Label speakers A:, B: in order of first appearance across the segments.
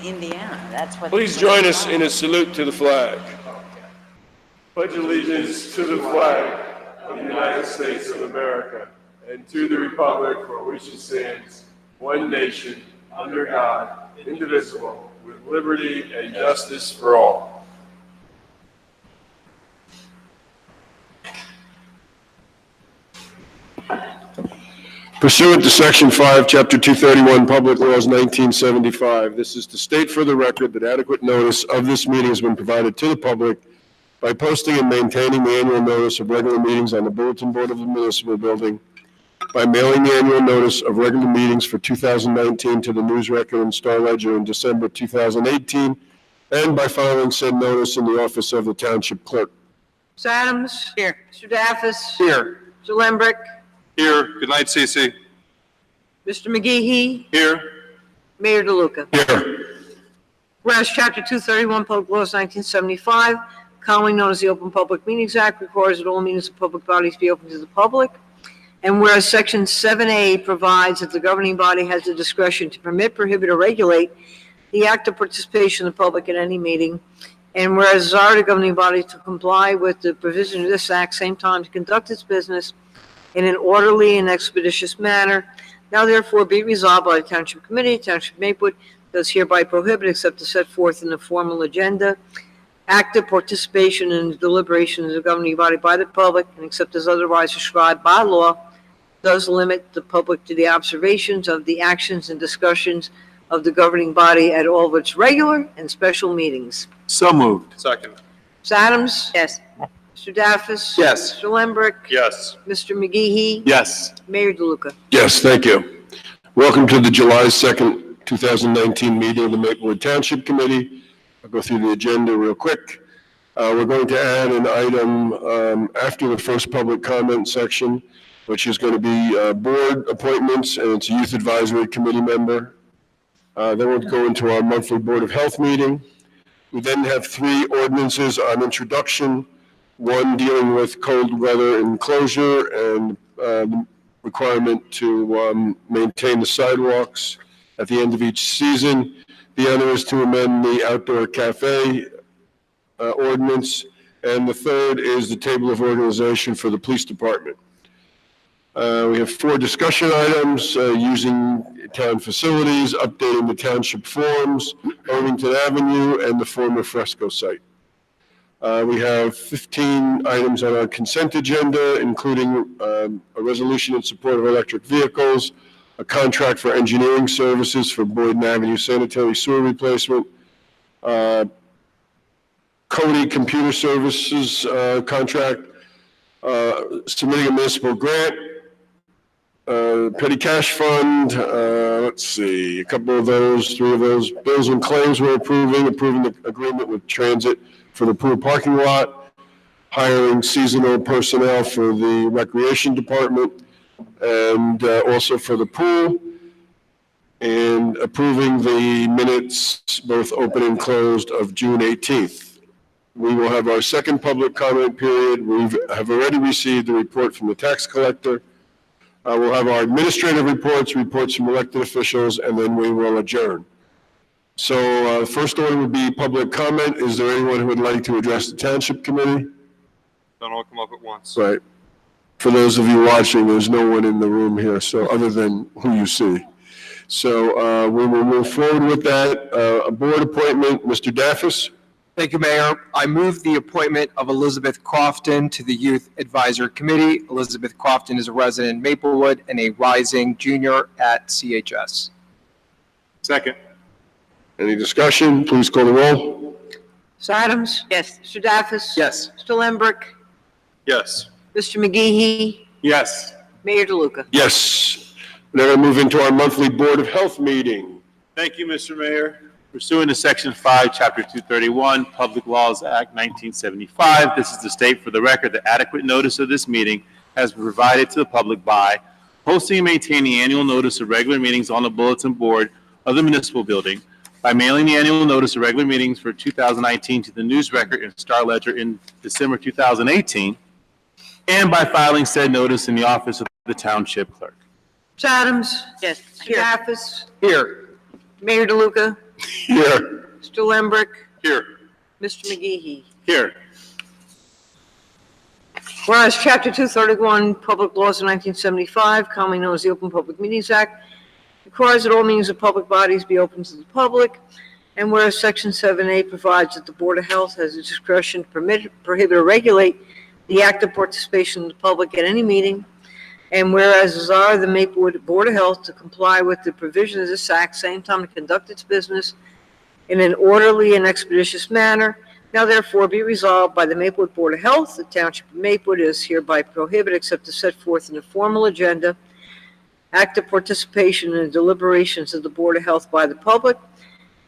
A: Indiana. That's what.
B: Please join us in a salute to the flag. Pledge allegiance to the flag of the United States of America and to the republic for which it stands, one nation, under God, indivisible, with liberty and justice for all. Pursuant to Section 5, Chapter 231, Public Laws 1975, this is to state for the record that adequate notice of this meeting has been provided to the public by posting and maintaining the annual notice of regular meetings on the bulletin board of the municipal building, by mailing the annual notice of regular meetings for 2019 to the News Record and Star Ledger in December 2018, and by filing said notice in the office of the Township Clerk.
C: Mr. Adams?
A: Here.
C: Mr. Daffis?
B: Here.
C: Mr. Lembrick?
D: Here. Good night, Cece.
C: Mr. McGehee?
D: Here.
C: Mayor DeLuca?
B: Here.
C: Whereas Chapter 231, Public Laws 1975, commonly known as the Open Public Meetings Act, requires that all meetings of public bodies be open to the public. And whereas Section 7A provides that the governing body has the discretion to permit, prohibit, or regulate the active participation of the public at any meeting, and whereas desire the governing body to comply with the provision of this act, same time to conduct its business in an orderly and expeditious manner, now therefore be resolved by the Township Committee, Township Maplewood, does hereby prohibit, except as set forth in the formal agenda, active participation in the deliberations of the governing body by the public, and except as otherwise prescribed by law, does limit the public to the observations of the actions and discussions of the governing body at all of its regular and special meetings.
D: So moved. Second.
C: Ms. Adams?
A: Yes.
C: Mr. Daffis?
D: Yes.
C: Mr. Lembrick?
D: Yes.
C: Mr. McGehee?
D: Yes.
C: Mayor DeLuca?
B: Yes, thank you. Welcome to the July 2nd, 2019 meeting of the Maplewood Township Committee. I'll go through the agenda real quick. We're going to add an item after the first public comment section, which is going to be board appointments, and it's a Youth Advisory Committee member. Then we'll go into our monthly Board of Health meeting. We then have 3 ordinances on introduction, one dealing with cold weather enclosure and the requirement to maintain the sidewalks at the end of each season. The other is to amend the outdoor cafe ordinance, and the third is the table of organization for the police department. We have 4 discussion items, using town facilities, updating the township forms, Irvington Avenue, and the former Fresco site. We have 15 items on our consent agenda, including a resolution in support of electric vehicles, a contract for engineering services for Boyden Avenue sanitary sewer replacement, Cody Computer Services contract, submitting a municipal grant, petty cash fund, let's see, a couple of those, 3 of those. Bills and claims we're approving the agreement with Transit for the pool parking lot, hiring seasonal personnel for the recreation department, and also for the pool, and approving the minutes, both open and closed, of June 18th. We will have our second public comment period. We have already received a report from the tax collector. We'll have our administrative reports from elected officials, and then we will adjourn. So first order would be public comment. Is there anyone who would like to address the Township Committee?
D: Don't all come up at once.
B: Right. For those of you watching, there's no one in the room here, so other than who you see. So we will move forward with that. A board appointment, Mr. Daffis.
E: Thank you, Mayor. I move the appointment of Elizabeth Crofton to the Youth Advisory Committee. Elizabeth Crofton is a resident in Maplewood and a rising junior at CHS.
D: Second.
B: Any discussion? Please call the roll.
C: Ms. Adams?
A: Yes.
C: Mr. Daffis?
E: Yes.
C: Mr. Lembrick?
D: Yes.
C: Mr. McGehee?
D: Yes.
C: Mayor DeLuca?
B: Yes. Now we'll move into our monthly Board of Health meeting.
D: Thank you, Mr. Mayor. Pursuant to Section 5, Chapter 231, Public Laws Act 1975, this is to state for the record that adequate notice of this meeting has been provided to the public by posting and maintaining annual notice of regular meetings on the bulletin board of the municipal building, by mailing the annual notice of regular meetings for 2019 to the News Record and Star Ledger in December 2018, and by filing said notice in the office of the Township Clerk.
C: Ms. Adams?
A: Yes.
C: Mr. Daffis?
E: Here.
C: Mayor DeLuca?
B: Here.
C: Mr. Lembrick,
D: Here.
C: Mr. McGee.
D: Here.
C: Whereas Chapter 231, Public Laws of 1975, commonly known as the Open Public Meetings Act, requires that all meetings of public bodies be open to the public, and whereas Section 7A provides that the Board of Health has the discretion to permit, prohibit, or regulate the active participation of the public at any meeting, and whereas desire the Maplewood Board of Health to comply with the provisions of this act, same time to conduct its business in an orderly and expeditious manner, now therefore be resolved by the Maplewood Board of Health, the Township of Maplewood is hereby prohibited except as set forth in the formal agenda, active participation in the deliberations of the Board of Health by the public,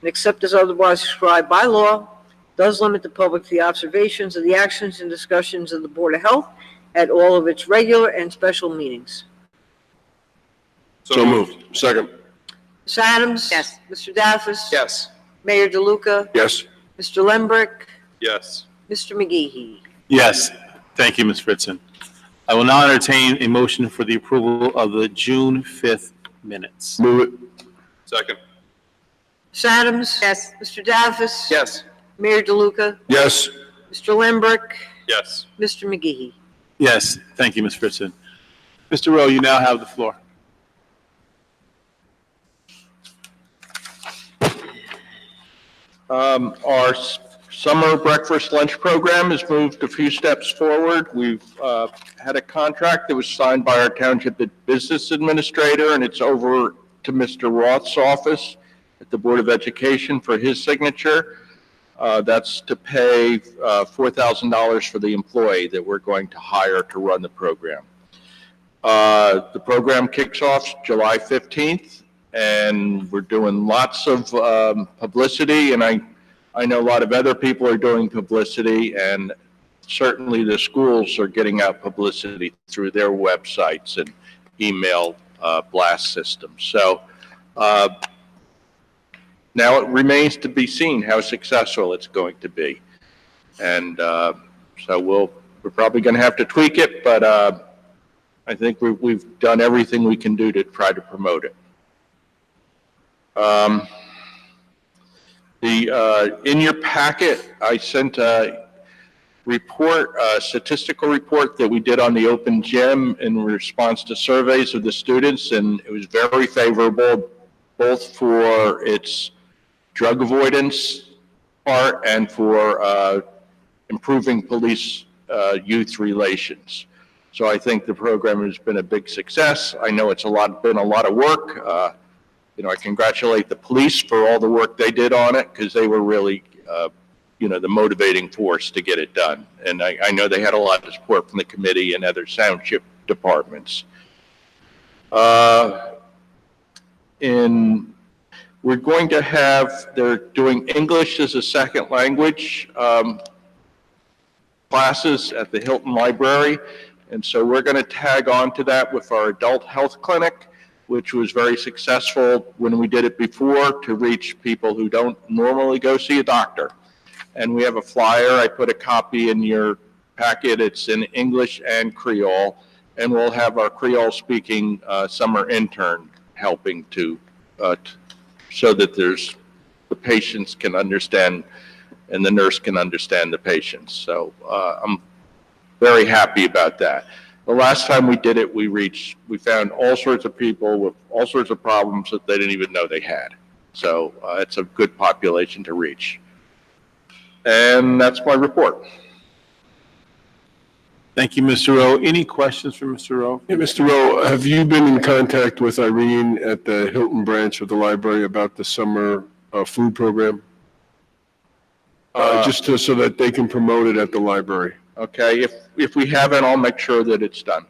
C: and except as otherwise prescribed by law, does limit the public to the observations of the actions and discussions of the Board of Health at all of its regular and special meetings.
B: So moved. Second.
C: Ms. Adams?
A: Yes.
C: Mr. Daffis?
E: Yes.
C: Mayor DeLuca?
B: Yes.
C: Mr. Lembrick?
D: Yes.
C: Mr. McGee?
D: Yes. Thank you, Ms. Fritzen. I will now entertain a motion for the approval of the June 5th minutes.
B: Move it.
D: Second.
C: Ms. Adams?
A: Yes.
C: Mr. Daffis?
E: Yes.
C: Mayor DeLuca?
B: Yes.
C: Mr. Lembrick?
D: Yes.
C: Mr. McGee?
D: Yes. Thank you, Ms. Fritzen. Mr. Rowe, you now have the floor.
F: Our summer breakfast lunch program has moved a few steps forward. We've had a contract that was signed by our township business administrator, and it's over to Mr. Roth's office at the Board of Education for his signature. That's to pay $4,000 for the employee that we're going to hire to run the program. The program kicks off July 15th, and we're doing lots of publicity, and I know a lot of other people are doing publicity, and certainly the schools are getting out publicity through their websites and email blast systems. So now it remains to be seen how successful it's going to be. And so we're probably going to have to tweak it, but I think we've done everything we can do to try to promote it. In your packet, I sent a report, a statistical report that we did on the open gym in response to surveys of the students, and it was very favorable, both for its drug avoidance part and for improving police youth relations. So I think the program has been a big success. I know it's been a lot of work. I congratulate the police for all the work they did on it, because they were really, the motivating force to get it done. And I know they had a lot of support from the committee and other township departments. We're going to they're doing English as a second language classes at the Hilton Library. And so we're going to tag on to that with our adult health clinic, which was very successful when we did it before to reach people who don't normally go see a doctor. And we have a flyer. I put a copy in your packet. It's in English and Creole. And we'll have our Creole speaking summer intern helping so that the patients can understand and the nurse can understand the patients. So I'm very happy about that. The last time we did it, we found all sorts of people with all sorts of problems that they didn't even know they had. So it's a good population to reach. And that's my report.
D: Thank you, Mr. Rowe. Any questions for Mr. Rowe?
B: Hey, Mr. Rowe, have you been in contact with Irene at the Hilton branch of the library about the summer food program? Just so that they can promote it at the library.
F: Okay, if we haven't, I'll make sure that it's done.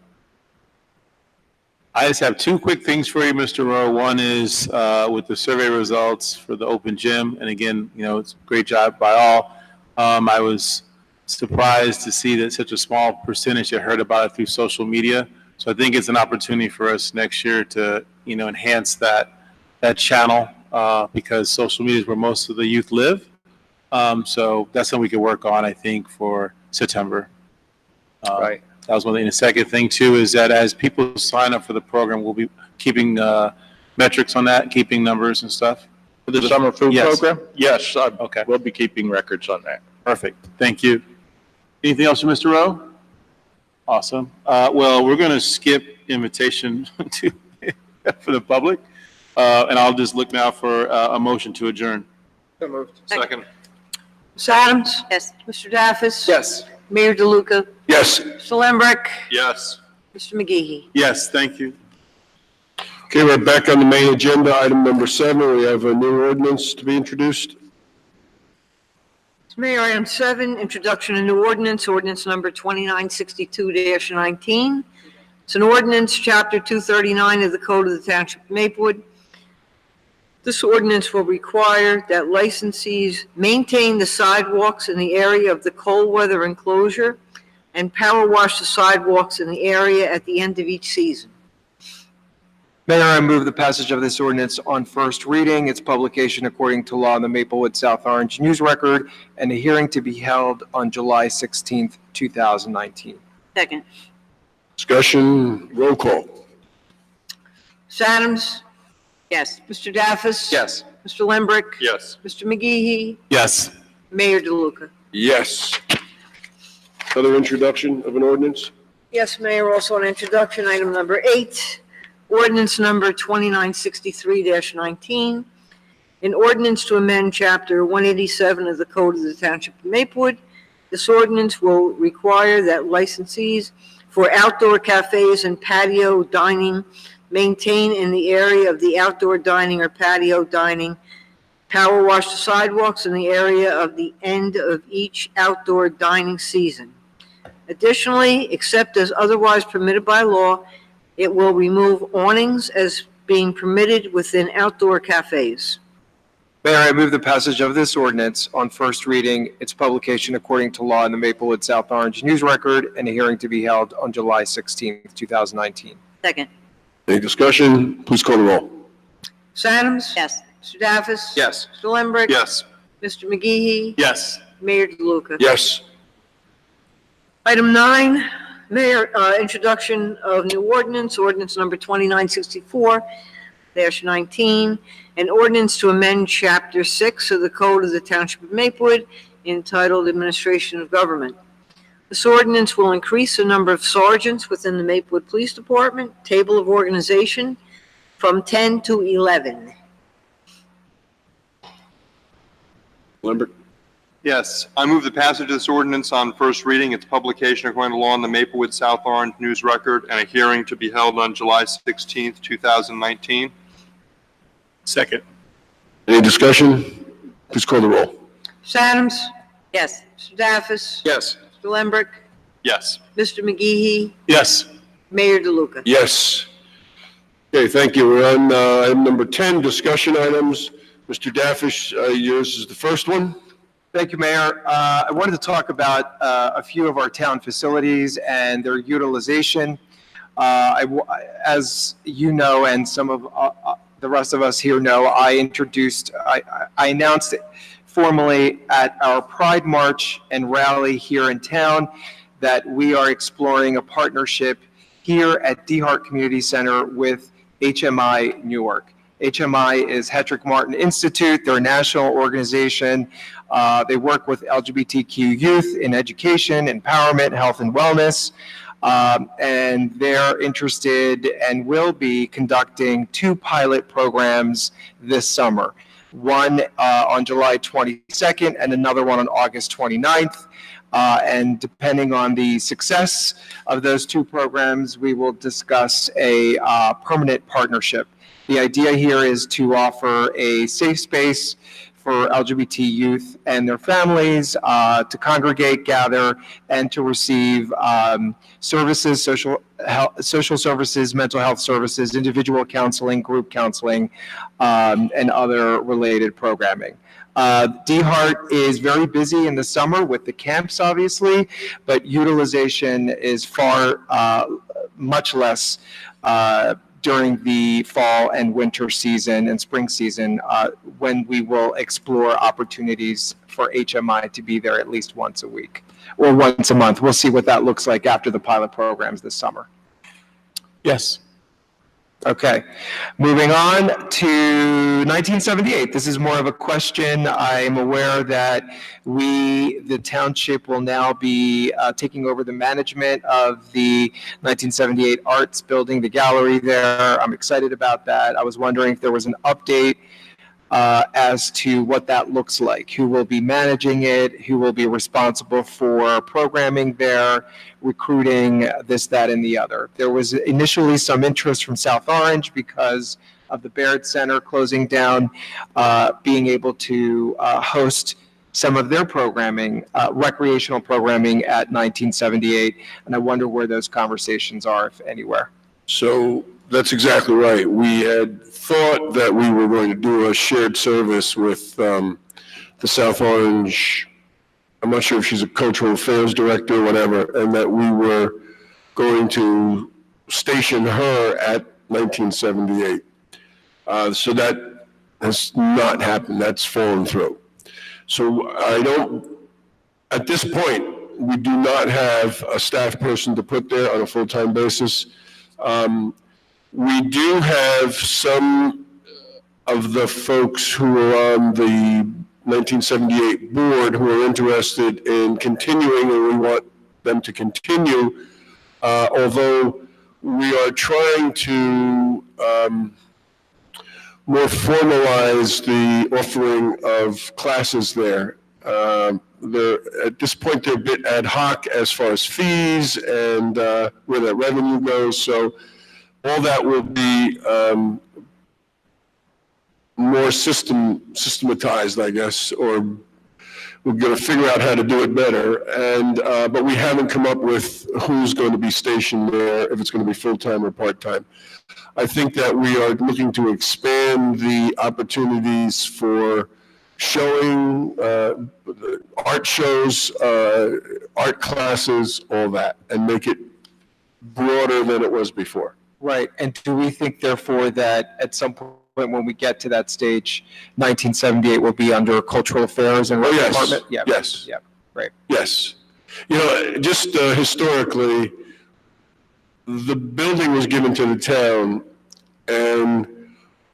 D: I just have two quick things for you, Mr. Rowe. One is with the survey results for the open gym. And again, it's a great job by all. I was surprised to see that such a small percentage had heard about it through social media. So I think it's an opportunity for us next year to, enhance that channel because social media is where most of the youth live. So that's something we could work on, I think, for September.
F: Right.
D: That was one thing. The second thing, too, is that as people sign up for the program, we'll be keeping metrics on that, keeping numbers and stuff.
F: For the summer food
D: Yes.
F: program? Yes,
D: Okay.
F: we'll be keeping records on that.
D: Perfect. Thank you. Anything else from Mr. Rowe? Awesome. Well, we're going to skip invitation to, for the public. And I'll just look now for a motion to adjourn.
E: So moved.
D: Second.
C: Ms. Adams? Yes. Mr. Daffis?
E: Yes.
C: Mayor DeLuca?
B: Yes.
C: Mr. Lambrecht?
D: Yes.
C: Mr. McGee?
D: Yes, thank you.
B: Okay, we're back on the main agenda. Item number 7, we have a new ordinance to be introduced.
C: Mayor, item 7, introduction of new ordinance, ordinance number 2962-19. It's an ordinance, chapter 239 of the Code of the Township of Maplewood. This ordinance will require that licensees maintain the sidewalks in the area of the cold weather enclosure and power wash the sidewalks in the area at the end of each season.
E: Mayor, I move the passage of this ordinance on first reading, its publication according to law in the Maplewood South Orange News Record, and a hearing to be held on July 16th, 2019.
C: Second.
B: Discussion, roll call.
C: Ms. Adams? Yes. Mr. Daffis?
E: Yes.
C: Mr. Lambrecht?
D: Yes.
C: Mr. McGee?
D: Yes.
C: Mayor DeLuca?
B: Yes. Other introduction of an ordinance?
C: Yes, Mayor, also an introduction, item number 8, ordinance number 2963-19, an ordinance to amend Chapter 187 of the Code of the Township of Maplewood. This ordinance will require that licensees for outdoor cafes and patio dining maintain in the area of the outdoor dining or patio dining, power wash the sidewalks in the area of the end of each outdoor dining season. Additionally, except as otherwise permitted by law, it will remove awnings as being permitted within outdoor cafes.
E: Mayor, I move the passage of this ordinance on first reading, its publication according to law in the Maplewood South Orange News Record, and a hearing to be held on July 16th, 2019.
C: Second.
B: Any discussion? Please call the roll.
C: Ms. Adams? Yes. Mr. Daffis?
E: Yes.
C: Mr. Lambrecht?
D: Yes.
C: Mr. McGee?
D: Yes.
C: Mayor DeLuca?
B: Yes.
C: Item 9, Mayor, introduction of new ordinance, ordinance number 2964-19, an ordinance to amend Chapter 6 of the Code of the Township of Maplewood entitled Administration of Government. This ordinance will increase the number of sergeants within the Maplewood Police Department, table of organization, from 10 to 11.
B: Lambert?
A: Yes, I move the passage of this ordinance on first reading, its publication according to law in the Maplewood South Orange News Record, and a hearing to be held on July 16th, 2019.
D: Second.
B: Any discussion? Please call the roll.
C: Ms. Adams? Yes. Mr. Daffis?
E: Yes.
C: Mr. Lambrecht?
A: Yes.
C: Mr. McGee?
D: Yes.
C: Mayor DeLuca?
B: Yes. Okay, thank you. We're on item number 10, discussion items. Mr. Daffish, yours is the first one.
E: Thank you, Mayor. I wanted to talk about a few of our town facilities and their utilization. As you know, and some of the rest of us here know, I announced it formally at our Pride March and rally here in town that we are exploring a partnership here at DeHart Community Center with HMI Newark. HMI is Hetrick Martin Institute. They're a national organization. They work with LGBTQ youth in education, empowerment, health, and wellness. And they're interested and will be conducting 2 pilot programs this summer. One on July 22nd and another one on August 29th. And depending on the success of those 2 programs, we will discuss a permanent partnership. The idea here is to offer a safe space for LGBT youth and their families to congregate, gather, and to receive services, social services, mental health services, individual counseling, group counseling, and other related programming. DeHart is very busy in the summer with the camps, obviously, but utilization is much less during the fall and winter season and spring season, when we will explore opportunities for HMI to be there at least once a week or once a month. We'll see what that looks like after the pilot programs this summer.
D: Yes.
E: Okay, moving on to 1978. This is more of a question. I'm aware that the township will now be taking over the management of the 1978 Arts Building, the gallery there. I'm excited about that. I was wondering if there was an update as to what that looks like, who will be managing it, who will be responsible for programming there, recruiting, this, that, and the other. There was initially some interest from South Orange because of the Baird Center closing down, being able to host some of their programming, recreational programming at 1978, and I wonder where those conversations are, if anywhere.
B: So that's exactly right. We had thought that we were going to do a shared service with the South Orange, I'm not sure if she's a cultural affairs director or whatever, and that we were going to station her at 1978. So that has not happened. That's fallen through. So at this point, we do not have a staff person to put there on a full-time basis. We do have some of the folks who are on the 1978 board who are interested in continuing, and we want them to continue, although we are trying to more formalize the offering of classes there. At this point, they're a bit ad hoc as far as fees and where that revenue goes, so all that will be more systematized, I guess, or we're going to figure out how to do it better. And but we haven't come up with who's going to be stationed there, if it's going to be full-time or part-time. I think that we are looking to expand the opportunities for showing art shows, art classes, all that, and make it broader than it was before.
E: Right, and do we think therefore that at some point when we get to that stage, 1978 will be under cultural affairs and rec
B: yes.
E: department? Yeah.
B: Yes.
E: Yeah, right.
B: Yes. You know, just historically, the building was given to the town, and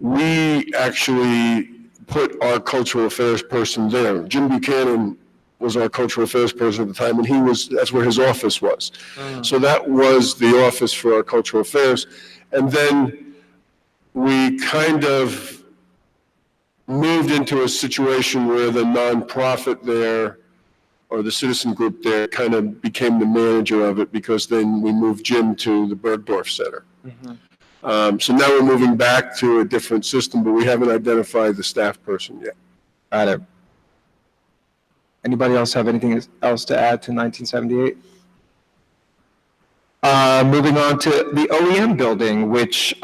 B: we actually put our cultural affairs person there. Jim Buchanan was our cultural affairs person at the time, and that's where his office was. So that was the office for our cultural affairs. And then we kind of moved into a situation where the nonprofit there, or the citizen group there, kind of became the manager of it, because then we moved Jim to the Bergdorf Center. So now we're moving back to a different system, but we haven't identified the staff person yet.
E: Got it. Anybody else have anything else to add to 1978? Moving on to the OEM building, which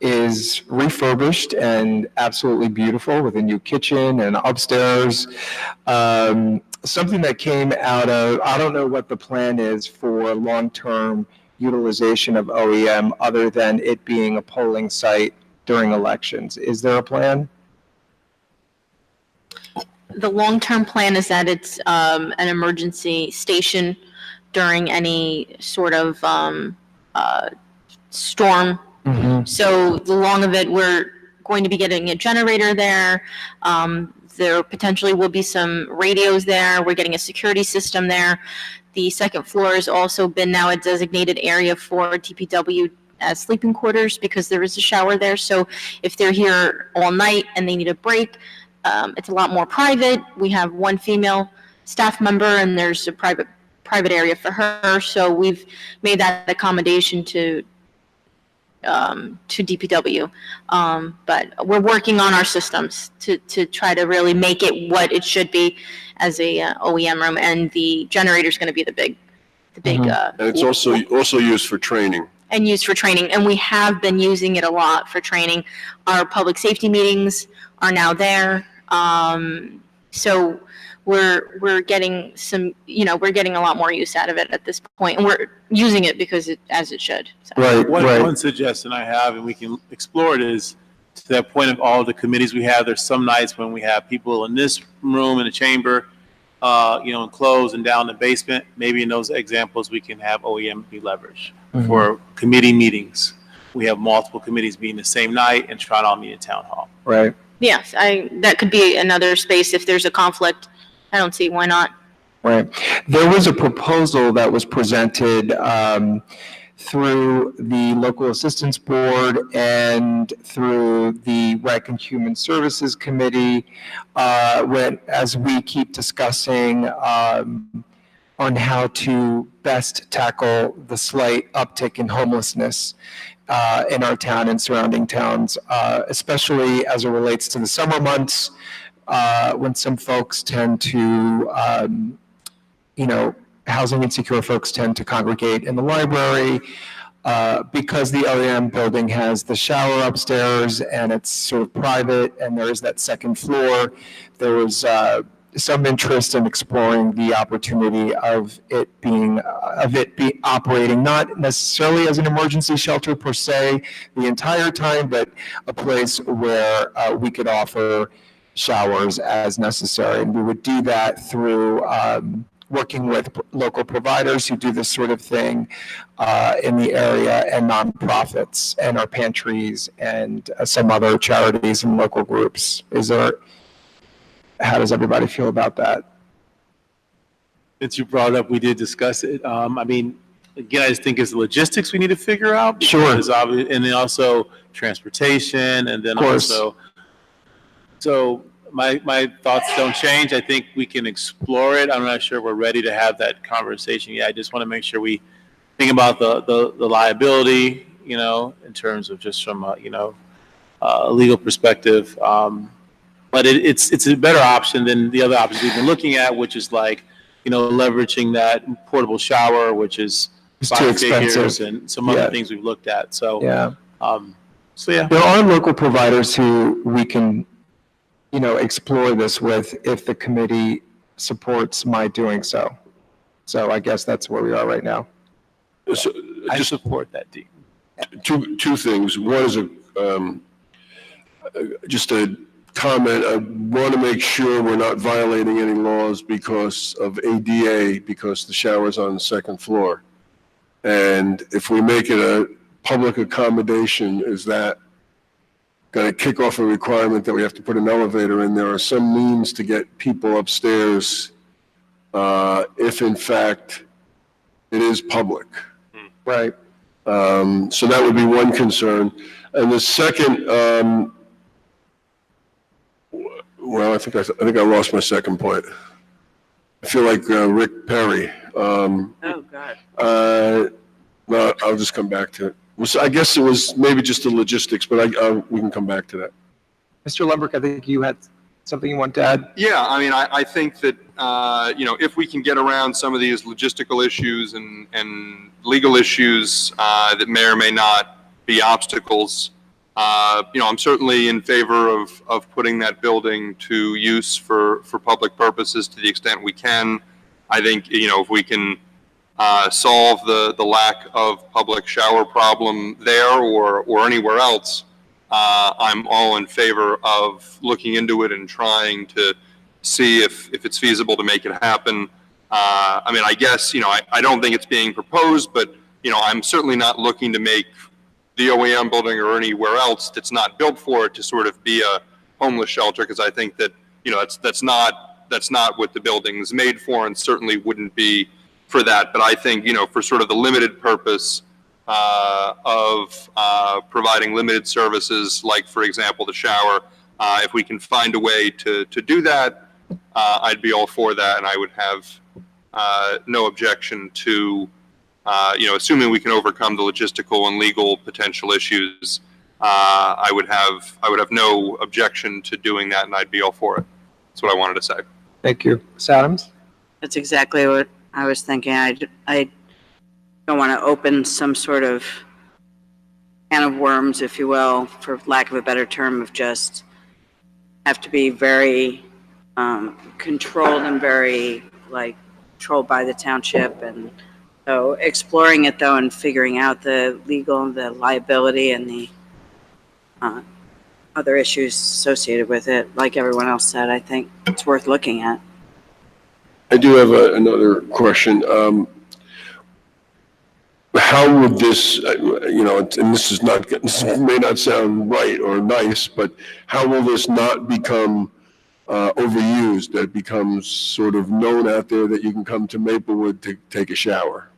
E: is refurbished and absolutely beautiful with a new kitchen and upstairs. Something that came out of, I don't know what the plan is for long-term utilization of OEM other than it being a polling site during elections. Is there a plan?
G: The long-term plan is that it's an emergency station during any sort of storm. So the long of it, we're going to be getting a generator there. There potentially will be some radios there. We're getting a security system there. The second floor has also been now a designated area for DPW as sleeping quarters because there is a shower there. So if they're here all night and they need a break, it's a lot more private. We have one female staff member and there's a private area for her. So we've made that accommodation to DPW. But we're working on our systems to try to really make it what it should be as a OEM room. And the generator is going to be the big.
B: And it's also used for training.
G: And used for training. And we have been using it a lot for training. Our public safety meetings are now there. So we're getting some, we're getting a lot more use out of it at this point, and we're using it because as it should. So.
B: Right.
D: One suggestion I have, and we can explore it, is to that point of all the committees we have. There's some nights when we have people in this room in the chamber, enclosed and down in the basement. Maybe in those examples we can have OEM be leveraged for committee meetings. we have multiple committees meeting the same night and try to all meet at town hall.
E: Right.
G: Yes, that could be another space if there's a conflict. I don't see why not.
E: Right. There was a proposal that was presented through the Local Assistance Board and through the Rec and Human Services Committee, as we keep discussing on how to best tackle the slight uptick in homelessness in our town and surrounding towns, especially as it relates to the summer months, when some folks tend to, housing insecure folks tend to congregate in the library. Because the LEM building has the shower upstairs and it's sort of private and there is that second floor, there was some interest in exploring the opportunity of it operating not necessarily as an emergency shelter per se the entire time, but a place where we could offer showers as necessary. And we would do that through working with local providers who do this sort of thing in the area, and nonprofits and our pantries and some other charities and local groups. How does everybody feel about that?
D: Since you brought it up, we did discuss it. Again, I just think it's the logistics we need to figure out.
E: Sure.
D: And then also transportation, and then also, so my thoughts don't change. I think we can explore it. I'm not sure we're ready to have that conversation yet. I just want to make sure we think about the liability, in terms of just from a legal perspective. But it's a better option than the other options we've been looking at, which is like, leveraging that portable shower, which is
E: It's too expensive.
D: and some other things we've looked at. So,
E: Yeah.
D: yeah.
E: There are local providers who we can, explore this with if the committee supports my doing so. So I guess that's where we are right now.
B: So,
D: I
B: just
D: support that, Dean.
B: two things. One is just a comment. I want to make sure we're not violating any laws because of ADA, because the shower's on the second floor. And if we make it a public accommodation, is that going to kick off a requirement that we have to put an elevator in? There are some means to get people upstairs if in fact it is public.
E: Right.
B: So that would be one concern. And the second, well, I think I lost my second point. I feel like Rick Perry.
C: Oh, God.
B: Well, I'll just come back to it. I guess it was maybe just the logistics, but we can come back to that.
E: Mr. Lumberg, I think you had something you want to add?
A: Yeah, I think that, if we can get around some of these logistical issues and legal issues that may or may not be obstacles, I'm certainly in favor of putting that building to use for public purposes to the extent we can. I think, if we can solve the lack of public shower problem there or anywhere else, I'm all in favor of looking into it and trying to see if it's feasible to make it happen. I guess, I don't think it's being proposed, but, I'm certainly not looking to make the OEM building or anywhere else that's not built for it to sort of be a homeless shelter, because I think that, that's not what the building is made for, and certainly wouldn't be for that. But I think, for sort of the limited purpose of providing limited services, like, for example, the shower, if we can find a way to do that, I'd be all for that, and I would have no objection to, assuming we can overcome the logistical and legal potential issues, I would have no objection to doing that, and I'd be all for it. That's what I wanted to say.
E: Thank you. Ms. Adams?
H: That's exactly what I was thinking. I don't want to open some sort of can of worms, if you will, for lack of a better term, of just have to be very controlled and very, controlled by the township. And so exploring it, though, and figuring out the legal and the liability and the other issues associated with it, like everyone else said, I think it's worth looking at.
B: I do have another question. how would this, and this is not, this may not sound right or nice, but how will this not become overused, that it becomes sort of known out there that you can come to Maplewood to take a shower?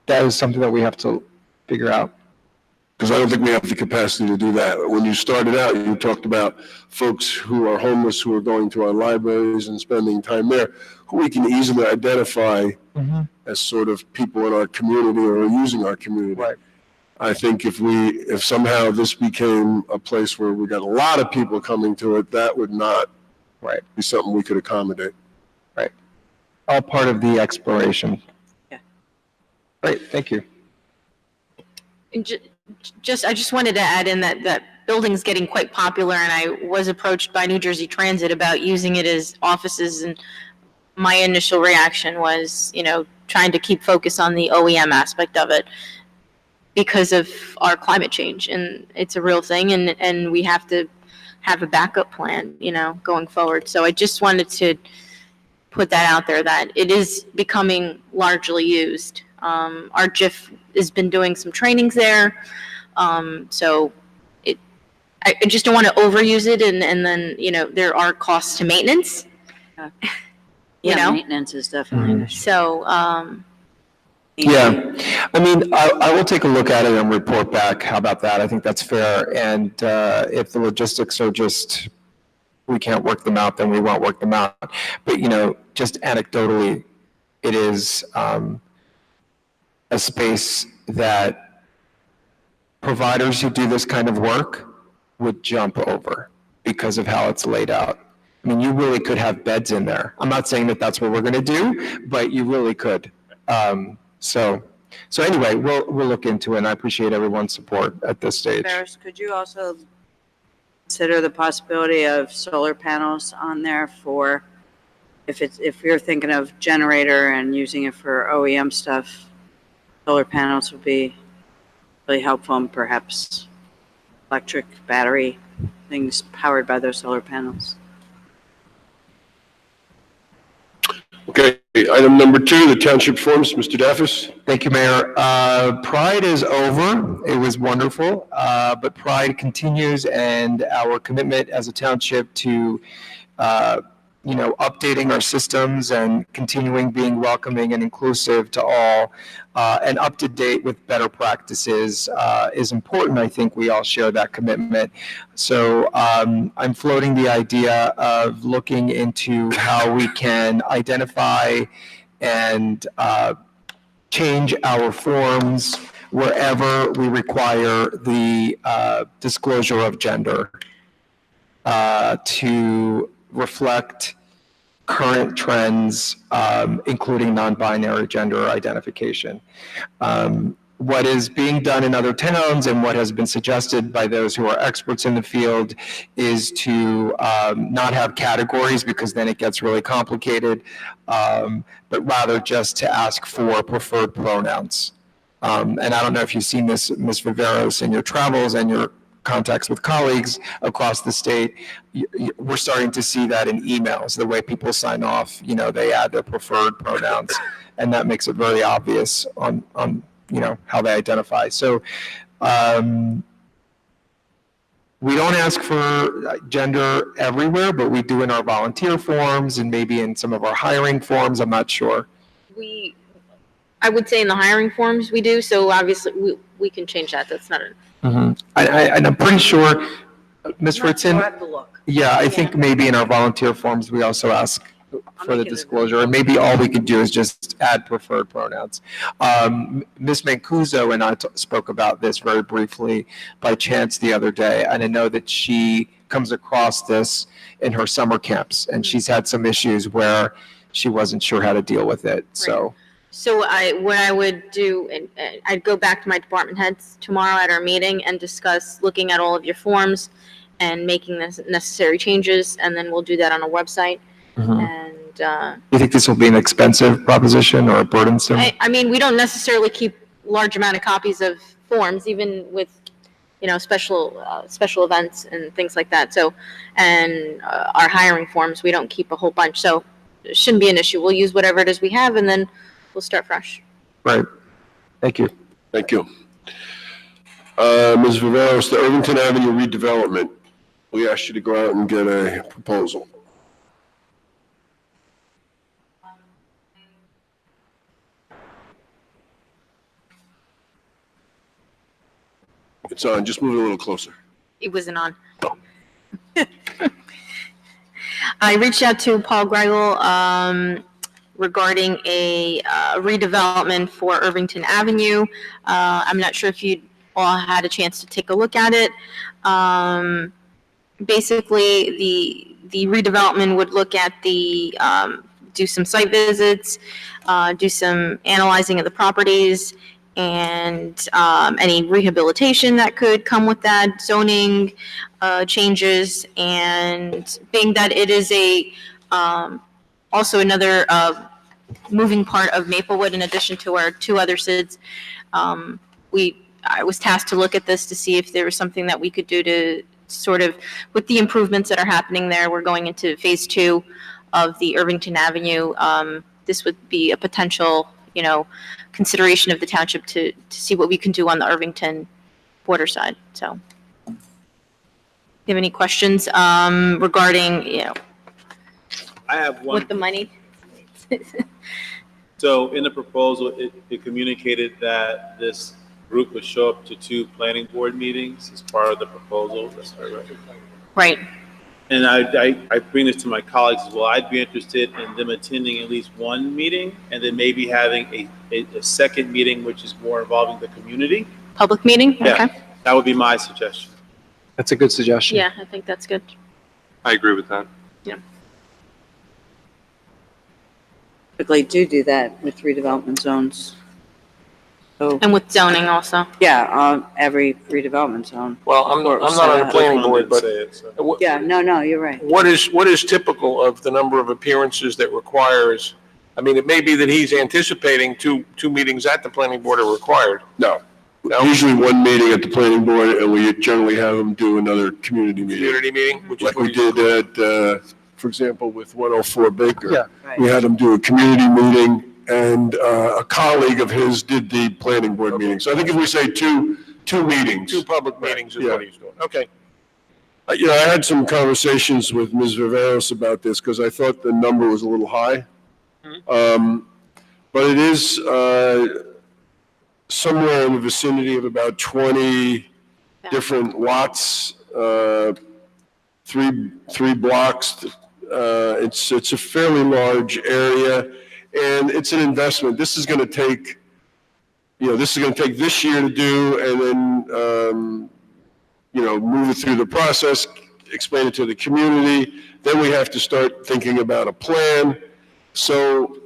E: That is something that we have to figure out.
B: Because I don't think we have the capacity to do that. When you started out, you talked about folks who are homeless, who are going to our libraries and spending time there, who we can easily identify as sort of people in our community or using our community.
E: Right.
B: I think if somehow this became a place where we got a lot of people coming to it, that would not be something we could accommodate.
E: Right. All part of the exploration.
H: Yeah.
E: Great, thank you.
G: And I just wanted to add in that building's getting quite popular, and I was approached by New Jersey Transit about using it as offices, and my initial reaction was, trying to keep focus on the OEM aspect of it because of our climate change, and it's a real thing, and we have to have a backup plan, going forward. So I just wanted to put that out there, that it is becoming largely used. Our GIF has been doing some trainings there. So I just don't want to overuse it, and then, there are costs to maintenance.
H: Maintenance is definitely an issue.
G: So,
E: Yeah, I mean, I will take a look at it and report back. How about that? I think that's fair. And if the logistics are just, we can't work them out, then we won't work them out. But, just anecdotally, it is a space that providers who do this kind of work would jump over because of how it's laid out. I mean, you really could have beds in there. I'm not saying that that's what we're going to do, but you really could. So anyway, we'll look into it, and I appreciate everyone's support at this stage.
H: Ferris, could you also consider the possibility of solar panels on there for, if you're thinking of generator and using it for OEM stuff, solar panels would be really helpful, and perhaps electric battery things powered by those solar panels.
B: Okay, item number 2, the township forms, Mr. Daffis.
E: Thank you, Mayor. Pride is over. It was wonderful, but Pride continues, and our commitment as a township to, updating our systems and continuing being welcoming and inclusive to all, and up to date with better practices is important. I think we all share that commitment. So I'm floating the idea of looking into how we can identify and change our forms wherever we require the disclosure of gender to reflect current trends, including non-binary gender identification. What is being done in other towns and what has been suggested by those who are experts in the field is to not have categories, because then it gets really complicated, but rather just to ask for preferred pronouns. And I don't know if you've seen this, Ms. Viveros, in your travels and your contacts with colleagues across the state. We're starting to see that in emails, the way people sign off, they add their preferred pronouns, and that makes it very obvious on how they identify. So we don't ask for gender everywhere, but we do in our volunteer forms and maybe in some of our hiring forms. I'm not sure.
G: I would say in the hiring forms we do, so obviously we can change that. That's not a...
E: Mm-hmm. And I'm pretty sure, Ms. Fritzen,
C: I'll have to look.
E: yeah, I think maybe in our volunteer forms, we also ask for the disclosure, and maybe all we could do is just add preferred pronouns. Ms. Mancuso and I spoke about this very briefly by chance the other day, and I know that she comes across this in her summer camps, and she's had some issues where she wasn't sure how to deal with it, so.
G: So what I would do, I'd go back to my department heads tomorrow at our meeting and discuss looking at all of your forms and making the necessary changes, and then we'll do that on a website.
E: Mm-hmm.
G: And
E: you think this will be an expensive proposition or a burdensome?
G: I mean, we don't necessarily keep large amount of copies of forms, even with special events and things like that. So, and our hiring forms, we don't keep a whole bunch, so it shouldn't be an issue. We'll use whatever it is we have, and then we'll start fresh.
E: Right. Thank you.
B: Thank you. Ms. Viveros, the Irvington Avenue redevelopment, we asked you to go out and get a proposal. It's on, just move it a little closer.
G: It wasn't on. I reached out to Paul Gregel regarding a redevelopment for Irvington Avenue. I'm not sure if you all had a chance to take a look at it. Basically, the redevelopment would look at do some site visits, do some analyzing of the properties, and any rehabilitation that could come with that, zoning changes, and being that it is also another moving part of Maplewood in addition to our two other SIDs. I was tasked to look at this to see if there was something that we could do to sort of, with the improvements that are happening there, we're going into phase 2 of the Irvington Avenue. This would be a potential, consideration of the township to see what we can do on the Irvington border side. So, do you have any questions regarding,
D: I have one.
G: with the money?
D: So in the proposal, it communicated that this group would show up to 2 planning board meetings as part of the proposal. That's right.
G: Right.
D: And I bring this to my colleagues as well. I'd be interested in them attending at least one meeting and then maybe having a second meeting, which is more involving the community.
G: Public meeting?
D: Yeah.
G: Okay.
D: That would be my suggestion.
E: That's a good suggestion.
G: Yeah, I think that's good.
A: I agree with that.
H: Typically do that with redevelopment zones. So,
G: And with zoning also.
H: yeah, every redevelopment zone.
I: Well, I'm not on the planning board, but
H: Yeah, no, you're right.
I: what is typical of the number of appearances that requires? I mean, it may be that he's anticipating two meetings at the planning board are required.
B: No. Usually one meeting at the planning board, and we generally have them do another community meeting.
I: Community meeting, which is
B: Like
I: what
B: we
I: he's.
B: did at, for example, with 104 Baker.
E: Yeah.
B: We had them do a community meeting, and a colleague of his did the planning board meeting. So I think if we say two meetings.
I: Two public meetings is what he's doing. Okay.
B: I had some conversations with Ms. Viveros about this because I thought the number was a little high. But it is somewhere in the vicinity of about 20 different lots, three blocks. It's a fairly large area, and it's an investment. This is going to take, this year to do, and then, move it through the process, explain it to the community. Then we have to start thinking about a plan. So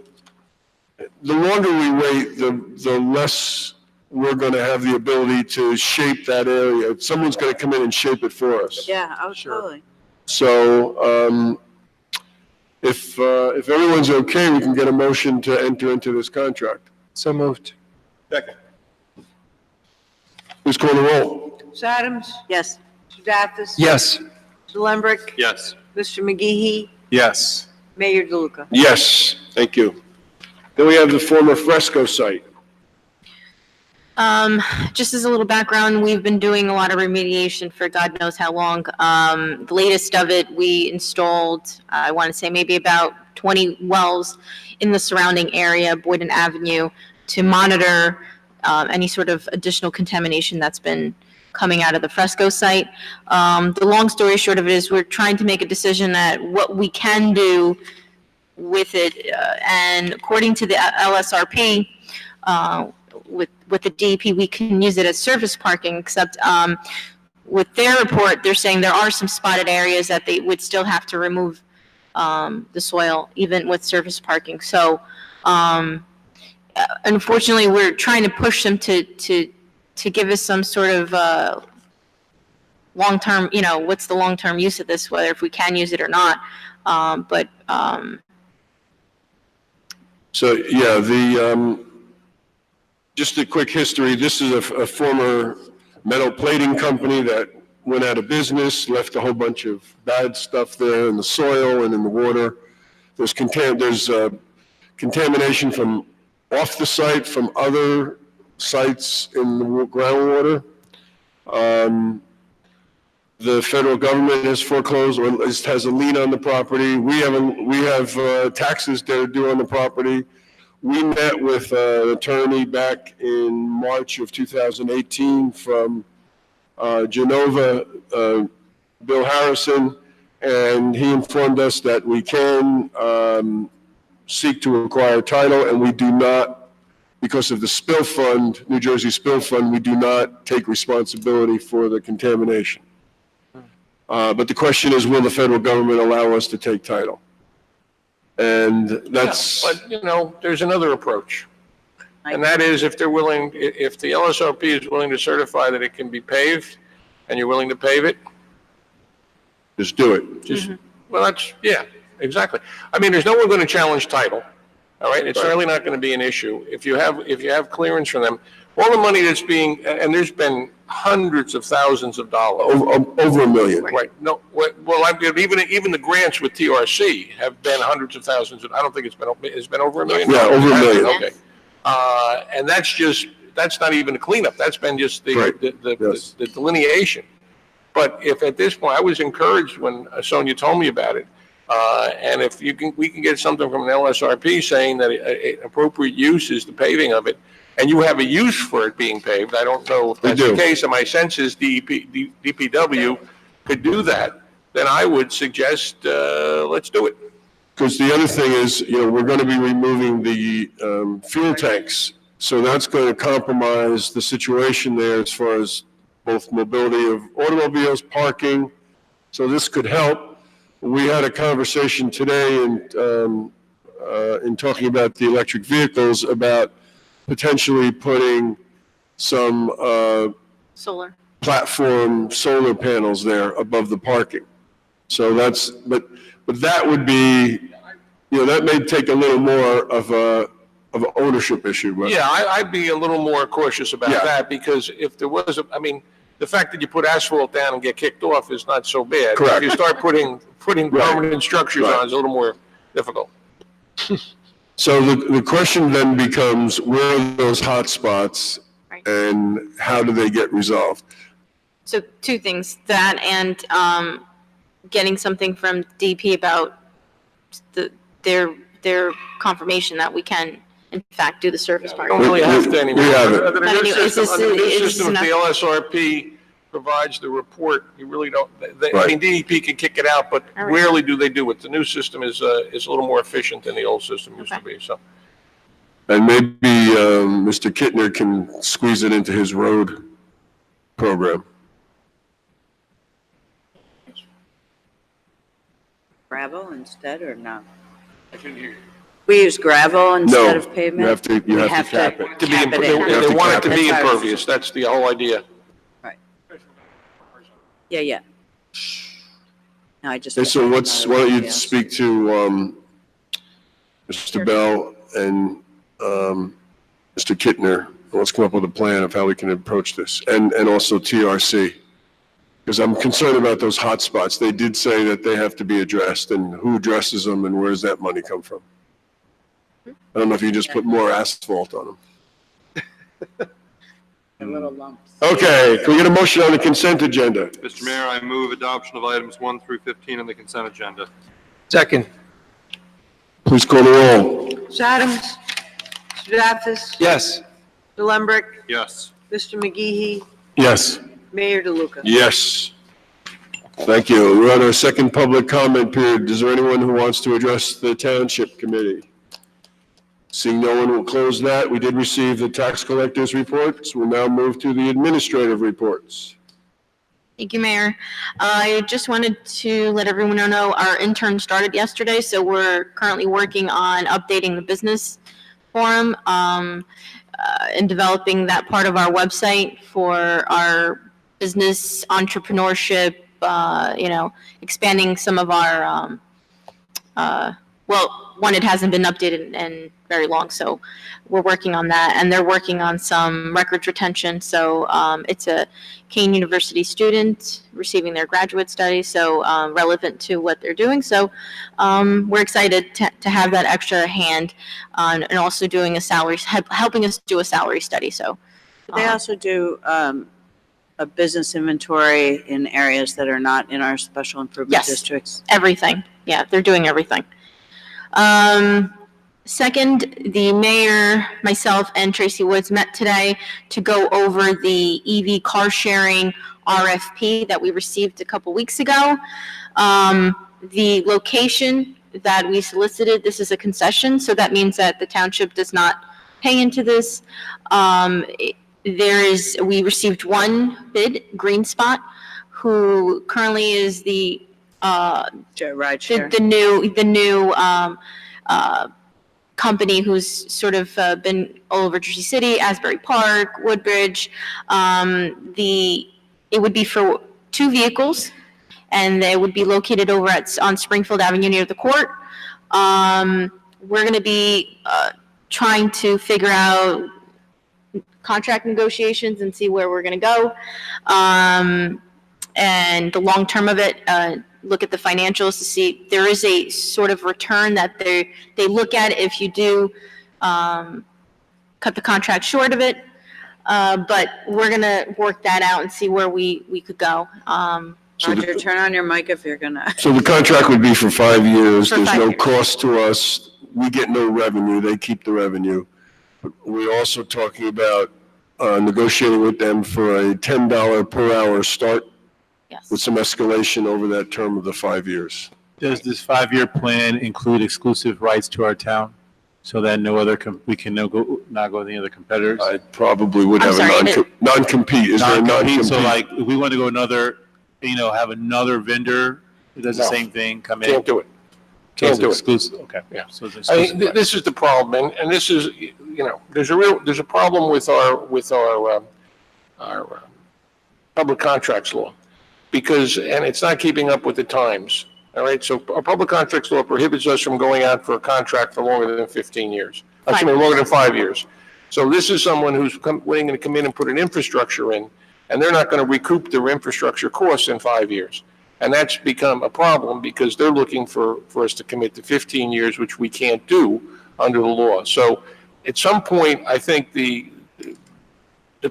B: the longer we wait, the less we're going to have the ability to shape that area. Someone's going to come in and shape it for us.
H: Yeah, totally.
B: So, if everyone's okay, we can get a motion to enter into this contract.
E: So moved.
D: Second.
B: Who's calling the roll?
C: Ms. Adams?
H: Yes.
C: Mr. Daffis?
E: Yes.
C: Mr. Lembrecht?
A: Yes.
C: Mr. McGehee?
D: Yes.
C: Mayor DeLuca?
B: Yes, thank you. Then we have the former Fresco site.
G: Just as a little background, we've been doing a lot of remediation for God knows how long. The latest of it, we installed, I want to say maybe about 20 wells in the surrounding area, Boyden Avenue, to monitor any sort of additional contamination that's been coming out of the Fresco site. The long story short of it is we're trying to make a decision at what we can do with it. And according to the LSRP, with the DEP, we can use it as surface parking, except with their report, they're saying there are some spotted areas that they would still have to remove the soil, even with surface parking. So unfortunately, we're trying to push them to give us some sort of long-term, what's the long-term use of this, whether if we can use it or not.
B: So, yeah, just a quick history. This is a former metal plating company that went out of business, left a whole bunch of bad stuff there in the soil and in the water. There's contamination from off the site, from other sites in the groundwater. The federal government has foreclosed or has a lien on the property. We have taxes that are due on the property. We met with an attorney back in March of 2018 from Genova, Bill Harrison, and he informed us that we can seek to acquire title, and we do not, because of the spill fund, New Jersey spill fund, we do not take responsibility for the contamination. But the question is, will the federal government allow us to take title? And that's...
I: Yeah, but, you know, there's another approach. And that is if they're willing, if the LSRP is willing to certify that it can be paved, and you're willing to pave it,
B: just do it.
I: just, well, that's, yeah, exactly. I mean, there's no one going to challenge title, all right? It's certainly not going to be an issue. If you have clearance from them, all the money that's being, and there's been hundreds of thousands of dollars.
B: Over $1 million.
I: Right, no, well, even the grants with TRC have been hundreds of thousands, I don't think it's been over $1 million?
B: Yeah, over $1 million.
I: Okay. And that's not even a cleanup, that's been just the delineation. But if at this point, I was encouraged when Sonia told me about it, and if we can get something from an LSRP saying that appropriate use is the paving of it, and you have a use for it being paved, I don't know if that's the case, and my sense is DPW could do that, then I would suggest, let's do it.
B: Because the other thing is, you know, we're going to be removing the fuel tanks. So that's going to compromise the situation there as far as both mobility of automobiles, parking. So this could help. We had a conversation today in talking about the electric vehicles about potentially putting some
G: Solar.
B: platform solar panels there above the parking. So that's, but that would be, you know, that may take a little more of an ownership issue. But
I: Yeah, I'd be a little more cautious about that, because if there was I mean, the fact that you put asphalt down and get kicked off is not so bad.
B: Correct.
I: If you start putting permanent structures on, it's a little more difficult.
B: So the question then becomes, where are those hot spots and how do they get resolved?
G: So two things, that and getting something from DP about their confirmation that we can, in fact, do the surface
I: You
G: part.
I: don't really have to anymore.
B: We have it.
I: Under the new
G: Is
I: system,
G: this-
I: under the new
G: is this
I: system, if the
G: enough?
I: LSRP provides the report, you really don't, I
B: Right.
I: mean, DEP can kick it out, but
G: All right.
I: rarely do they do it. The new system is a little more efficient than the old system used to be, so.
B: And maybe Mr. Kittner can squeeze it into his road program.
H: Gravel instead or no?
I: I couldn't hear you.
H: We use gravel instead of pavement?
B: you have to
H: We
B: cap it.
I: To be,
H: cap it
I: they
H: in.
B: have to
I: want it
B: cap
I: to
B: it.
I: be
H: That's how I was-
I: impervious, that's the whole idea.
H: Yeah. No, I just.
B: Okay, so why don't you speak to Mr. Bell and Mr. Kittner, and let's come up with a plan of how we can approach this, and also TRC. Because I'm concerned about those hot spots. They did say that they have to be addressed, and who addresses them, and where does that money come from? I don't know if you just put more asphalt on them.
H: A little lumps.
B: Okay, can we get a motion on the consent agenda?
A: Mr. Mayor, I move adoption of items 1 through 15 on the consent agenda.
E: Second.
B: Please call the roll.
C: Mr. Adams? Mr. Daffis?
E: Yes.
C: Mr. Lembrecht?
A: Yes.
C: Mr. McGee?
B: Yes.
C: Mayor DeLuca?
B: Yes. Thank you. We're on our second public comment period. Is there anyone who wants to address the Township Committee? Seeing no one, will close that. We did receive the tax collector's reports. We'll now move to the administrative reports.
G: Thank you, Mayor. I just wanted to let everyone know our intern started yesterday, so we're currently working on updating the business forum and developing that part of our website for our business entrepreneurship, expanding some of our well, one, it hasn't been updated in very long, so we're working on that. And they're working on some records retention. So it's a Kane University student receiving their graduate study, so relevant to what they're doing. So we're excited to have that extra hand and also doing a salary, helping us do a salary study. So
H: They also do a business inventory in areas that are not in our special improvement
G: Yes.
H: districts.
G: everything. Yeah, they're doing everything. Second, the mayor, myself, and Tracy Woods met today to go over the EV car sharing RFP that we received a couple weeks ago. The location that we solicited, this is a concession, so that means that the township does not pay into this. We received one bid, Green Spot, who currently is the
H: Rideshare.
G: the new company who's sort of been all over Jersey City, Asbury Park, Woodbridge. It would be for 2 vehicles, and they would be located over on Springfield Avenue near the court. We're going to be trying to figure out contract negotiations and see where we're going to go. And the long term of it, look at the financials to see there is a sort of return that they look at if you do cut the contract short of it. But we're going to work that out and see where we could go.
H: Roger, turn on your mic if you're gonna.
B: So the contract would be for 5 years.
G: For
B: There's
G: 5
B: no
G: years.
B: cost to us. We get no revenue. They keep the revenue. We're also talking about negotiating with them for a $10 per hour start
G: Yes.
B: with some escalation over that term of the 5 years.
D: Does this 5-year plan include exclusive rights to our town? So that no other, we can not go with any other competitors?
B: I probably would
G: I'm
B: have
G: sorry,
B: a non-compete. Is there a non-compete?
D: So like, if we want to go another, have another vendor that does the
I: No.
D: same thing come in?
I: Can't do it.
D: So
I: Can't
D: it's
I: do it.
D: exclusive, okay.
I: Yeah.
D: So it's
I: I mean,
D: exclusive.
I: this is the problem, and this is, there's a problem with our public contracts law, and it's not keeping up with the times, all right? So our public contracts law prohibits us from going out for a contract for longer than 15 years. Actually, longer than 5 years. So this is someone who's willing to come in and put an infrastructure in, and they're not going to recoup their infrastructure costs in 5 years. And that's become a problem because they're looking for us to commit to 15 years, which we can't do under the law. So at some point, I think the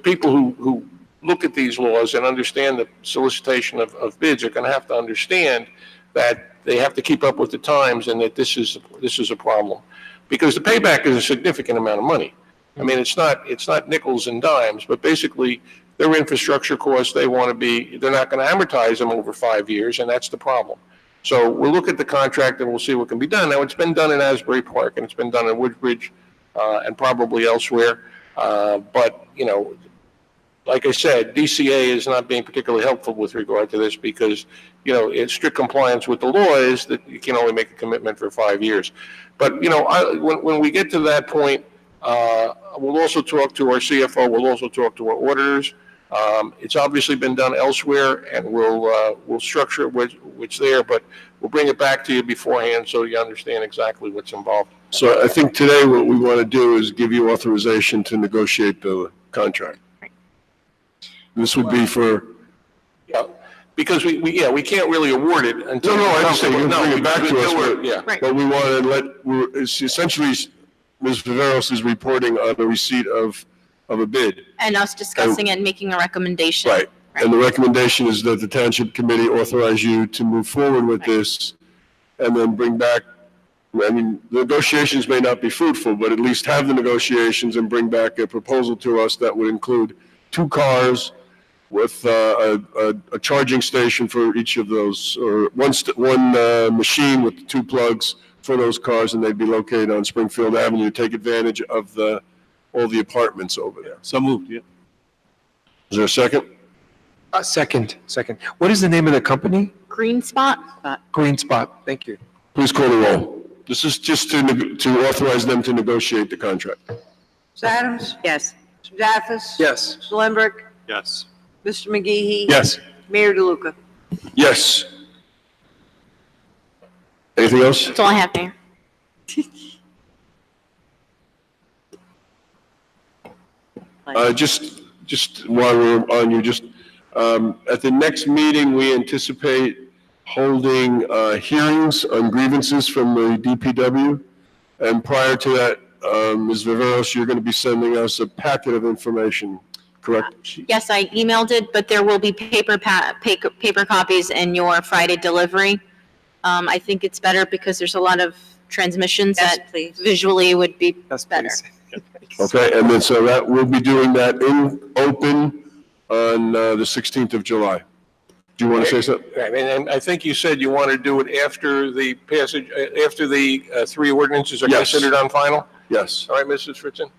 I: people who look at these laws and understand the solicitation of bids are going to have to understand that they have to keep up with the times and that this is a problem. Because the payback is a significant amount of money. I mean, it's not nickels and dimes, but basically their infrastructure costs, they're not going to amortize them over 5 years, and that's the problem. So we'll look at the contract and we'll see what can be done. Now, it's been done in Asbury Park and it's been done in Woodbridge and probably elsewhere. But, like I said, DCA is not being particularly helpful with regard to this because, it's strict compliance with the law is that you can only make a commitment for 5 years. But, when we get to that point, we'll also talk to our CFO, we'll also talk to our auditors. It's obviously been done elsewhere, and we'll structure what's there, but we'll bring it back to you beforehand so you understand exactly what's involved.
B: So I think today what we want to do is give you authorization to negotiate the contract. This would be for,
I: Yeah, because we can't really award it until.
B: No, I understand. You can bring it back to us, but-
I: Yeah.
G: Right.
B: but we want to it's essentially, Ms. Viveros is reporting on the receipt of a bid.
G: And us discussing it and making a recommendation.
B: Right. And the recommendation is that the township committee authorize you to move forward with this and then bring back, the negotiations may not be fruitful, but at least have the negotiations and bring back a proposal to us that would include 2 cars with a charging station for each of those, or one machine with 2 plugs for those cars, and they'd be located on Springfield Avenue, take advantage of all the apartments over there.
D: So moved, yeah.
B: Is there a second?
E: Second. What is the name of the company?
G: Green Spot?
E: Green Spot. Thank you.
B: Please call the roll. This is just to authorize them to negotiate the contract.
C: Ms. Adams?
H: Yes.
C: Mr. Daffis?
E: Yes.
C: Mr. Lindberg?
A: Yes.
C: Mr. McGehee?
D: Yes.
C: Mayor DeLuca?
B: Yes. Anything else?
G: That's all I have, Mayor.
B: Just while we're on you, at the next meeting, we anticipate holding hearings on grievances from the DPW. And prior to that, Ms. Viveros, you're going to be sending us a packet of information, correct?
G: Yes, I emailed it, but there will be paper copies in your Friday delivery. I think it's better because there's a lot of transmissions
H: Yes,
G: that
H: please.
G: visually would be
E: Yes,
G: better.
E: please.
B: Okay, and then so that, we'll be doing that in open on the 16th of July. Do you want to say something?
I: And I think you said you want to do it after the passage, after the three ordinances are
B: Yes.
I: considered on final?
B: Yes.
I: All right, Mrs. Fritzen?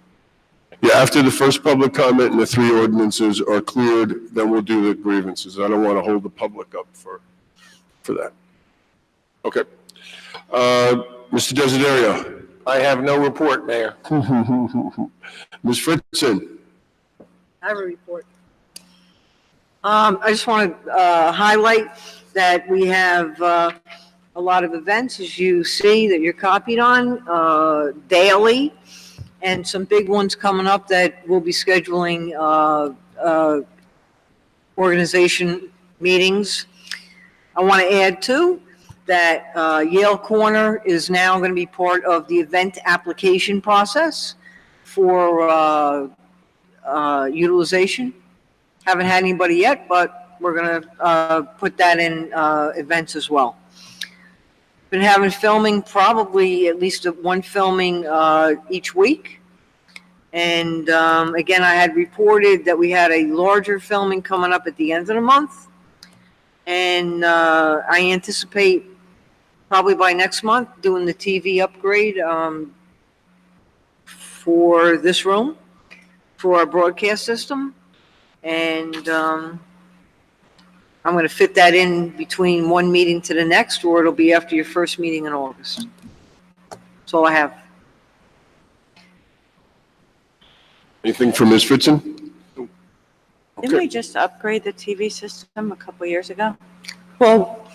B: Yeah, after the first public comment and the three ordinances are cleared, then we'll do the grievances. I don't want to hold the public up for that. Okay. Mr. Desiderio.
I: I have no report, Mayor.
B: Ms. Fritzen.
C: I have a report. I just want to highlight that we have a lot of events, as you see, that you're copied on daily, and some big ones coming up that we'll be scheduling organization meetings. I want to add, too, that Yale Corner is now going to be part of the event application process for utilization. Haven't had anybody yet, but we're going to put that in events as well. Been having filming, probably at least one filming each week. And again, I had reported that we had a larger filming coming up at the end of the month. And I anticipate probably by next month doing the TV upgrade for this room, for our broadcast system. And I'm going to fit that in between one meeting to the next, or it'll be after your first meeting in August. That's all I have.
B: Anything from Ms. Fritzen?
H: Didn't we just upgrade the TV system a couple years ago?
C: Well,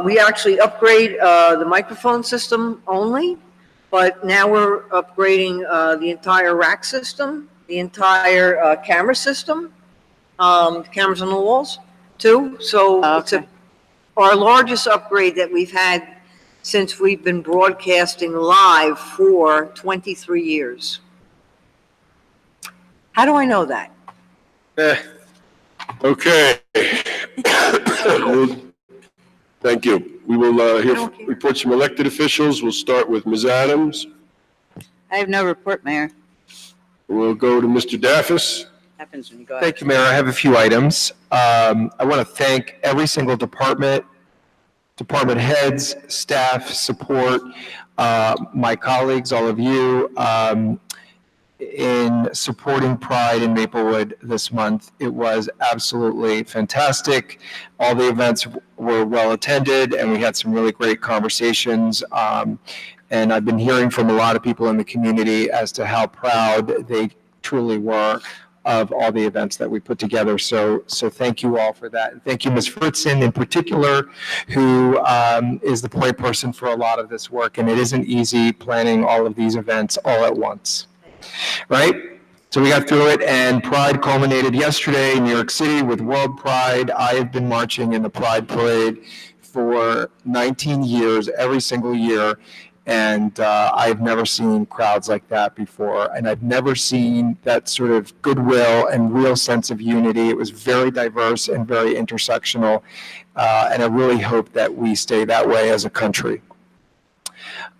C: we actually upgrade the microphone system only, but now we're upgrading the entire rack system, the entire camera system, cameras on the walls too. So it's our largest upgrade that we've had since we've been broadcasting live for 23 years. How do I know that?
B: Okay. Thank you. We will hear reports from elected officials. We'll start with Ms. Adams.
H: I have no report, Mayor.
B: We'll go to Mr. Daffis.
H: Happens when you go out.
E: Thank you, Mayor. I have a few items. I want to thank every single department heads, staff, support, my colleagues, all of you, in supporting Pride in Maplewood this month. It was absolutely fantastic. All the events were well attended, and we had some really great conversations. And I've been hearing from a lot of people in the community as to how proud they truly were of all the events that we put together. So thank you all for that. And thank you, Ms. Fritzen in particular, who is the point person for a lot of this work. And it isn't easy planning all of these events all at once, right? So we got through it, and Pride culminated yesterday in New York City with World Pride. I have been marching in the Pride Parade for 19 years, every single year. And I've never seen crowds like that before. And I've never seen that sort of goodwill and real sense of unity. It was very diverse and very intersectional. And I really hope that we stay that way as a country.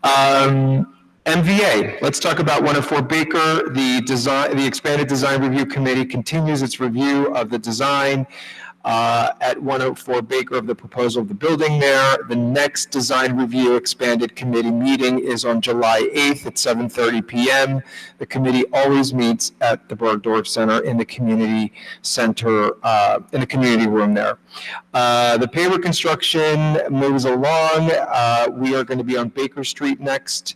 E: MVA, let's talk about 104 Baker. The Expanded Design Review Committee continues its review of the design at 104 Baker of the proposal of the building there. The next design review expanded committee meeting is on July 8th at 7:30 p.m. The committee always meets at the Bergdorf Center in the community center, in the community room there. The paver construction moves along. We are going to be on Baker Street next,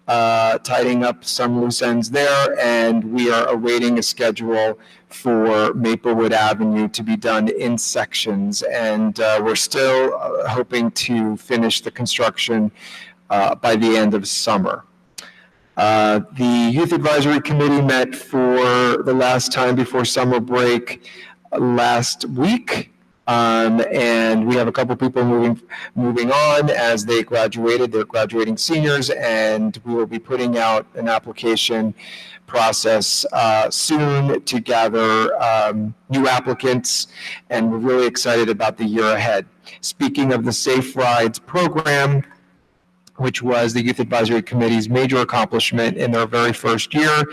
E: tidying up some loose ends there, and we are awaiting a schedule for Maplewood Avenue to be done in sections. And we're still hoping to finish the construction by the end of summer. The Youth Advisory Committee met for the last time before summer break last week. And we have a couple people moving on as they graduated. They're graduating seniors, and we will be putting out an application process soon to gather new applicants, and we're really excited about the year ahead. Speaking of the Safe Rides program, which was the Youth Advisory Committee's major accomplishment in their very first year,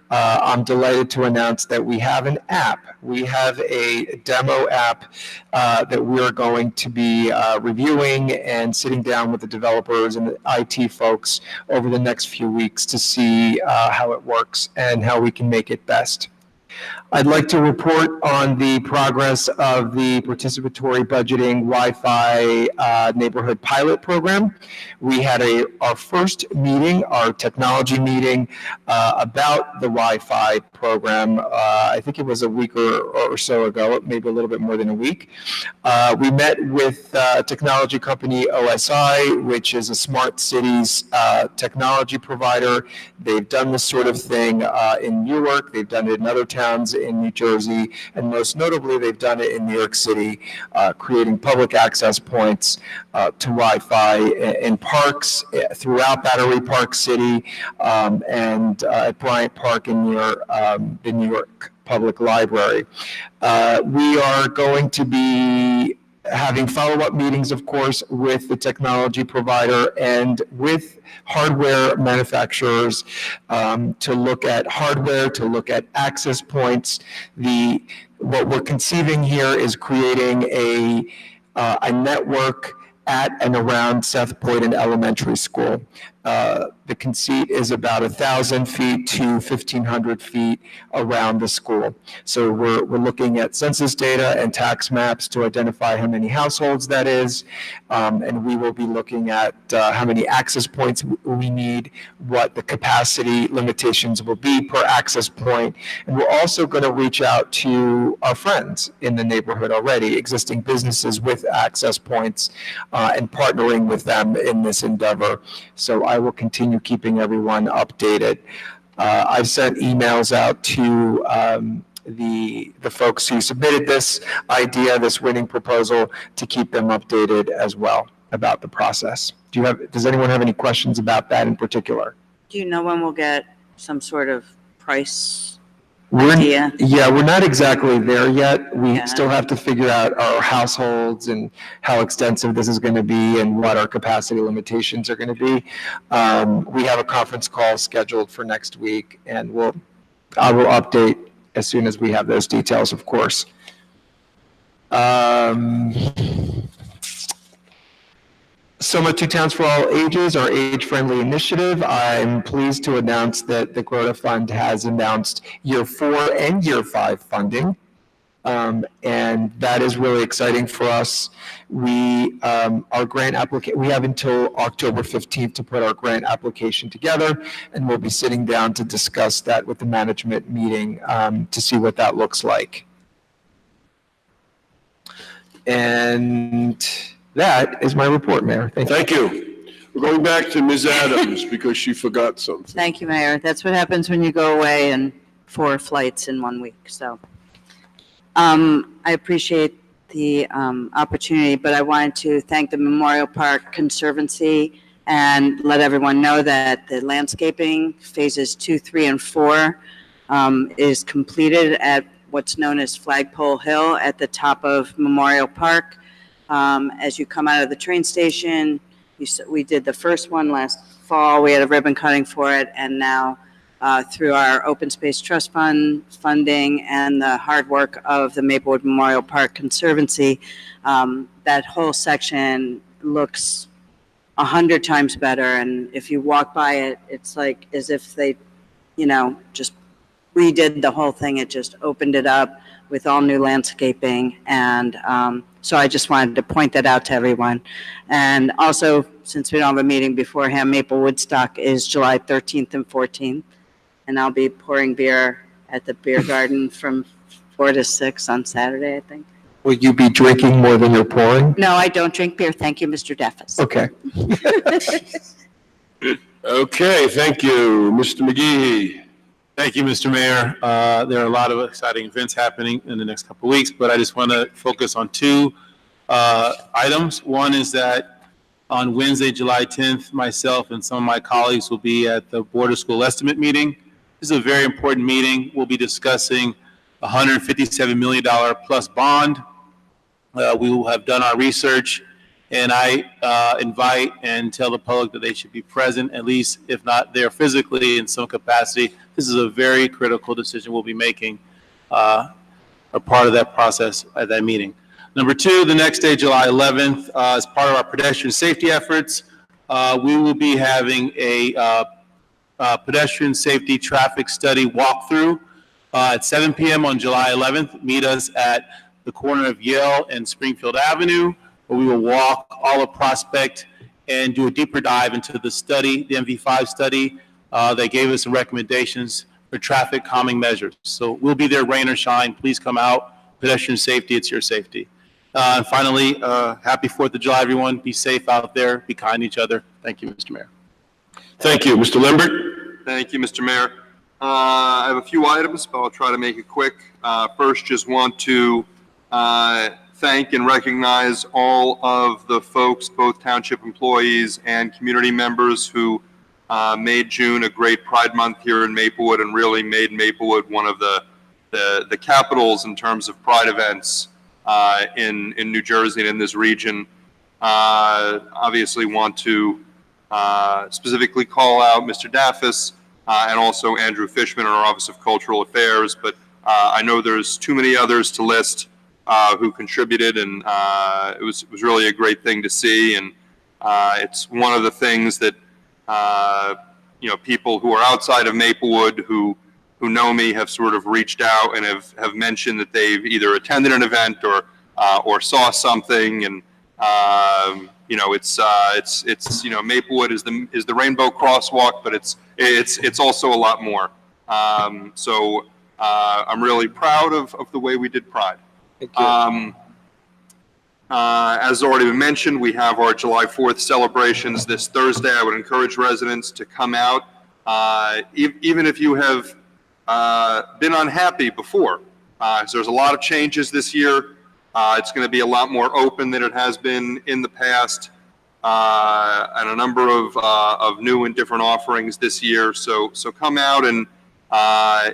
E: I'm delighted to announce that we have an app. We have a demo app that we're going to be reviewing and sitting down with the developers and the IT folks over the next few weeks to see how it works and how we can make it best. I'd like to report on the progress of the participatory budgeting Wi-Fi neighborhood pilot program. We had our first meeting, our technology meeting, about the Wi-Fi program. I think it was a week or so ago, maybe a little bit more than a week. We met with technology company OSI, which is a smart cities technology provider. They've done this sort of thing in Newark. They've done it in other towns in New Jersey, and most notably, they've done it in New York City, creating public access points to Wi-Fi in parks throughout Battery Park City and at Bryant Park in near the New York Public Library. We are going to be having follow-up meetings, of course, with the technology provider and with hardware manufacturers to look at hardware, to look at access points. What we're conceiving here is creating a network at and around Seth Boyden Elementary School. The conceit is about 1,000 feet to 1,500 feet around the school. So we're looking at census data and tax maps to identify how many households that is, and we will be looking at how many access points we need, what the capacity limitations will be per access point, and we're also going to reach out to our friends in the neighborhood already, existing businesses with access points, and partnering with them in this endeavor. So I will continue keeping everyone updated. I've sent emails out to the folks who submitted this idea, this winning proposal, to keep them updated as well about the process. Does anyone have any questions about that in particular?
H: Do you know when we'll get some sort of price idea?
E: Yeah, we're not exactly there yet. We
H: Yeah.
E: still have to figure out our households and how extensive this is going to be and what our capacity limitations are going to be. We have a conference call scheduled for next week, and I will update as soon as we have those details, of course. Soma Two Towns for All Ages, our age-friendly initiative. I'm pleased to announce that the Grota Fund has announced year 4 and year 5 funding. And that is really exciting for us. Our grant application, we have until October 15th to put our grant application together, and we'll be sitting down to discuss that with the management meeting to see what that looks like. And that is my report, Mayor.
B: Thank you. We're going back to Ms. Adams because she forgot something.
H: Thank you, Mayor. That's what happens when you go away and 4 flights in 1 week, so. I appreciate the opportunity, but I wanted to thank the Memorial Park Conservancy and let everyone know that the landscaping phases 2, 3, and 4 is completed at what's known as Flagpole Hill at the top of Memorial Park. As you come out of the train station, we did the first one last fall. We had a ribbon cutting for it, and now through our Open Space Trust Fund funding and the hard work of the Maplewood Memorial Park Conservancy, that whole section looks 100 times better. And if you walk by it, it's like as if they, just redid the whole thing. It just opened it up with all new landscaping. And so I just wanted to point that out to everyone. And also, since we don't have a meeting beforehand, Maple Woodstock is July 13th and 14th. And I'll be pouring beer at the beer garden from 4 to 6 on Saturday, I think.
E: Will you be drinking more than you're pouring?
H: No, I don't drink beer. Thank you, Mr. Defis.
E: Okay.
B: Okay, thank you. Mr. McGee.
D: Thank you, Mr. Mayor. There are a lot of exciting events happening in the next couple of weeks, but I just want to focus on two items. One is that on Wednesday, July 10th, myself and some of my colleagues will be at the Board of School Estimate meeting. This is a very important meeting. We'll be discussing a $157 million plus bond. We will have done our research, and I invite and tell the public that they should be present, at least if not there physically in some capacity. This is a very critical decision we'll be making, a part of that process at that meeting. Number two, the next day, July 11th, as part of our pedestrian safety efforts, we will be having a pedestrian safety traffic study walkthrough at 7 p.m. on July 11th. Meet us at the corner of Yale and Springfield Avenue, where we will walk all of Prospect and do a deeper dive into the study, the MV5 study. They gave us some recommendations for traffic calming measures. So we'll be there, rain or shine. Please come out. Pedestrian safety, it's your safety. And finally, happy 4th of July, everyone. Be safe out there. Be kind to each other. Thank you, Mr. Mayor.
B: Thank you. Mr. Lambert?
A: Thank you, Mr. Mayor. I have a few items, but I'll try to make it quick. First, just want to thank and recognize all of the folks, both township employees and community members, who made June a great Pride Month here in Maplewood and really made Maplewood one of the capitals in terms of Pride events in New Jersey and in this region. Obviously want to specifically call out Mr. Daffis and also Andrew Fishman in our Office of Cultural Affairs, but I know there's too many others to list who contributed, and it was really a great thing to see. And it's one of the things that people who are outside of Maplewood who know me have sort of reached out and have mentioned that they've either attended an event or saw something. And it's Maplewood is the Rainbow Crosswalk, but it's also a lot more. So I'm really proud of the way we did Pride.
E: Thank you.
A: As already been mentioned, we have our July 4th celebrations this Thursday. I would encourage residents to come out, even if you have been unhappy before. So there's a lot of changes this year. It's going to be a lot more open than it has been in the past, and a number of new and different offerings this year. So come out, and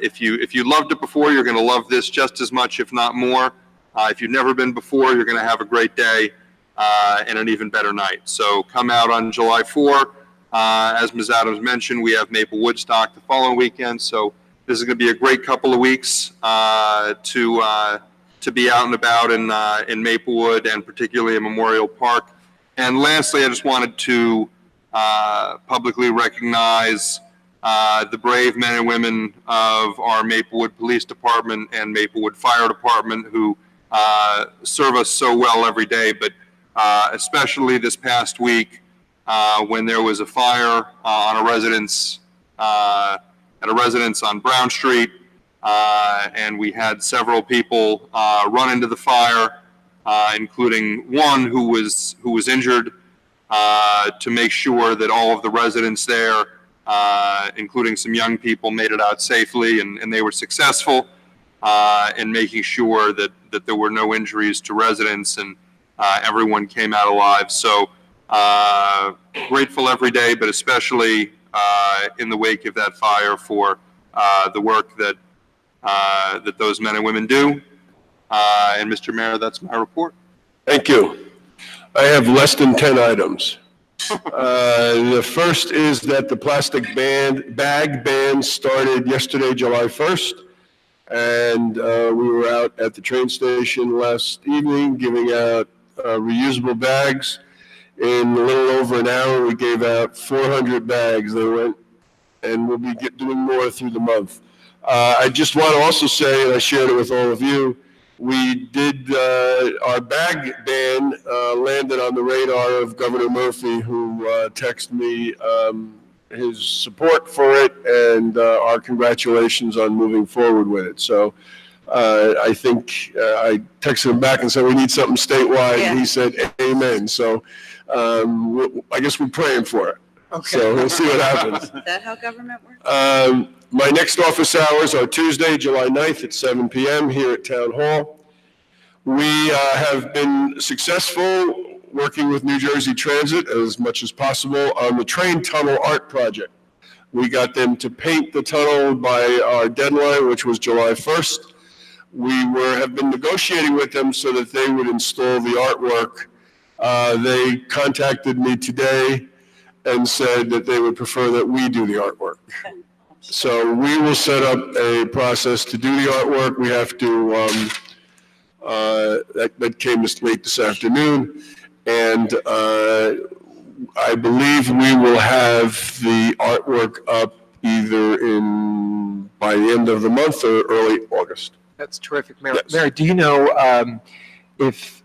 A: if you loved it before, you're going to love this just as much, if not more. If you've never been before, you're going to have a great day and an even better night. So come out on July 4. As Ms. Adams mentioned, we have Maple Woodstock the following weekend. So this is going to be a great couple of weeks to be out and about in Maplewood, and particularly in Memorial Park. And lastly, I just wanted to publicly recognize the brave men and women of our Maplewood Police Department and Maplewood Fire Department who serve us so well every day, but especially this past week when there was a fire at a residence on Brown Street, and we had several people run into the fire, including one who was injured, to make sure that all of the residents there, including some young people, made it out safely, and they were successful in making sure that there were no injuries to residents, and everyone came out alive. So grateful every day, but especially in the wake of that fire for the work that those men and women do. And Mr. Mayor, that's my report.
B: Thank you. I have less than 10 items. The first is that the plastic bag ban started yesterday, July 1st. And we were out at the train station last evening giving out reusable bags. In a little over an hour, we gave out 400 bags. They went, and we'll be doing more through the month. I just want to also say, and I shared it with all of you, we did, our bag ban landed on the radar of Governor Murphy, who texted me his support for it and our congratulations on moving forward with it. So I think I texted him back and said, we need something statewide.
C: Yeah.
B: And he said, amen. So I guess we're praying for it. So we'll see what happens.
H: Is that how government works?
B: My next office hours are Tuesday, July 9th at 7 PM here at Town Hall. We have been successful working with New Jersey Transit as much as possible on the train tunnel art project. We got them to paint the tunnel by our deadline, which was July 1st. We have been negotiating with them so that they would install the artwork. They contacted me today and said that they would prefer that we do the artwork. So we will set up a process to do the artwork. We have to, that came late this afternoon. And I believe we will have the artwork up either by the end of the month or early August.
E: That's terrific, Mayor.
B: Yes.
E: Mayor, do you know if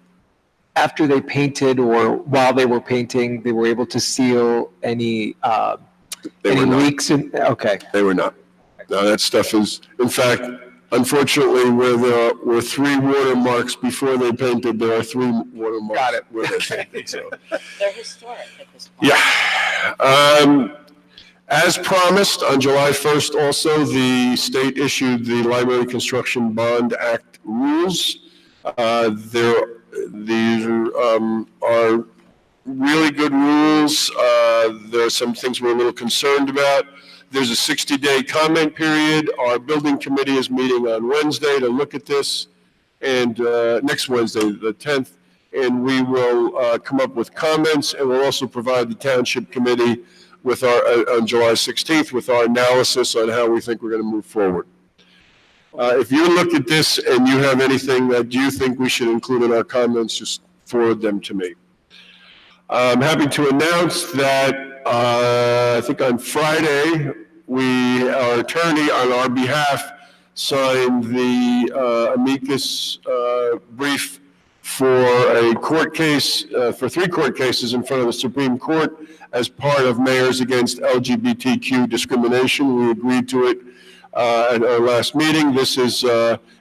E: after they painted or while they were painting, they were able to seal any
B: They were not.
E: leaks? Okay.
B: They were not. No, that stuff is, in fact, unfortunately, where there were 3 watermarks before they painted, there are 3 watermarks.
E: Got it.
B: Where they painted, so.
H: They're historic at this point.
B: Yeah. As promised, on July 1st also, the state issued the Library Construction Bond Act rules. These are really good rules. There are some things we're a little concerned about. There's a 60-day comment period. Our building committee is meeting on Wednesday to look at this, and next Wednesday, the 10th, and we will come up with comments, and we'll also provide the Township Committee with on July 16th with our analysis on how we think we're going to move forward. If you look at this and you have anything that you think we should include in our comments, just forward them to me. I'm happy to announce that I think on Friday, our attorney on our behalf signed the amicus brief for a court case, for 3 court cases in front of the Supreme Court as part of Mayors Against LGBTQ Discrimination. We agreed to it at our last meeting. This is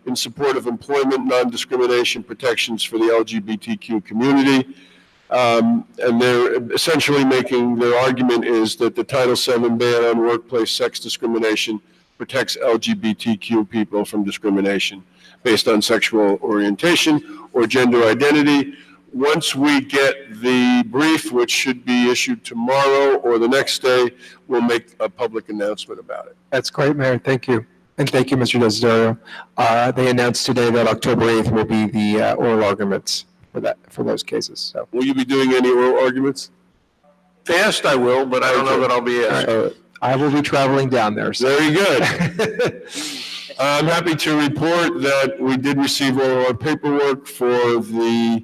B: in support of employment non-discrimination protections for the LGBTQ community. And they're essentially making, their argument is that the Title VII ban on workplace sex discrimination protects LGBTQ people from discrimination based on sexual orientation or gender identity. Once we get the brief, which should be issued tomorrow or the next day, we'll make a public announcement about it.
E: That's great, Mayor. Thank you. And thank you, Mr. Desiderio. They announced today that October 8th will be the oral arguments for those cases. So
B: Will you be doing any oral arguments?
I: Fast I will, but I don't know that I'll be asked.
E: I will be traveling down there. So.
B: Very good. I'm happy to report that we did receive all of our paperwork for the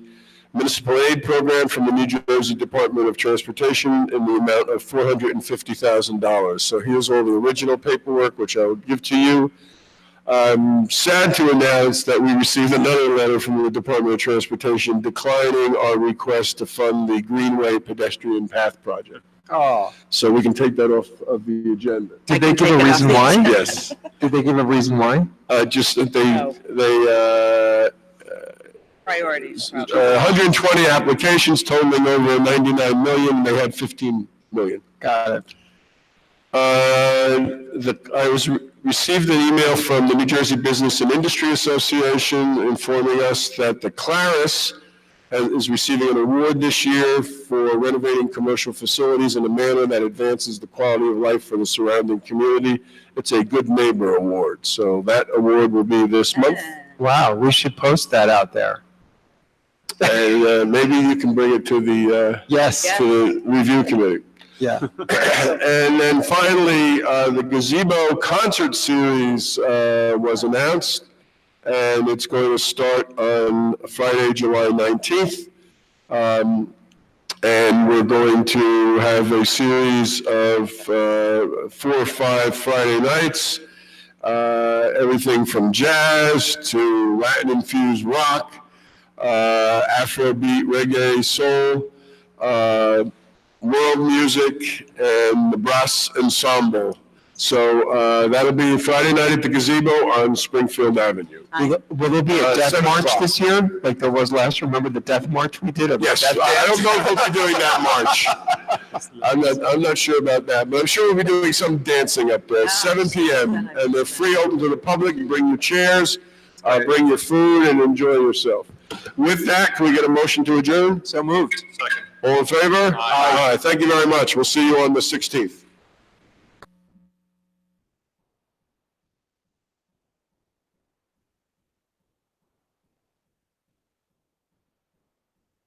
B: municipal aid program from the New Jersey Department of Transportation in the amount of $450,000. So here's all the original paperwork, which I will give to you. I'm sad to announce that we received another letter from the Department of Transportation declining our request to fund the Greenway Pedestrian Path Project.
E: Oh.
B: So we can take that off of the agenda.
E: Did they give a reason why?
B: Yes.
E: Did they give a reason why?
B: Just that they
H: Priorities.
B: 120 applications totaling over 99 million, they had 15 million.
E: Got it.
B: Received an email from the New Jersey Business and Industry Association informing us that the Claris is receiving an award this year for renovating commercial facilities in a manner that advances the quality of life for the surrounding community. It's a Good Neighbor Award, so that award will be this month.
E: Wow, we should post that out there.
B: And maybe you can bring it to the
E: Yes.
B: to the review committee.
E: Yeah.
B: And then finally, the Gazebo Concert Series was announced, and it's going to start on Friday, July 19th. And we're going to have a series of 4 or 5 Friday nights, everything from jazz to Latin-infused rock, Afrobeat, reggae, soul, world music, and the brass ensemble. So that'll be Friday night at the gazebo on Springfield Avenue.
E: Will there be a death
B: 7
E: march
B: o'clock.
E: this year, like there was last year? Remember the death march we did?
B: Yes, I don't know if we'll be doing that march. I'm not sure about that, but I'm sure we'll be doing some dancing up there, 7 PM. And they're free, open to the public. You bring your chairs, bring your food, and enjoy yourself. With that, can we get a motion to adjourn?
E: So moved.
B: All in favor? Aye. Thank you very much. We'll see you on the 16th.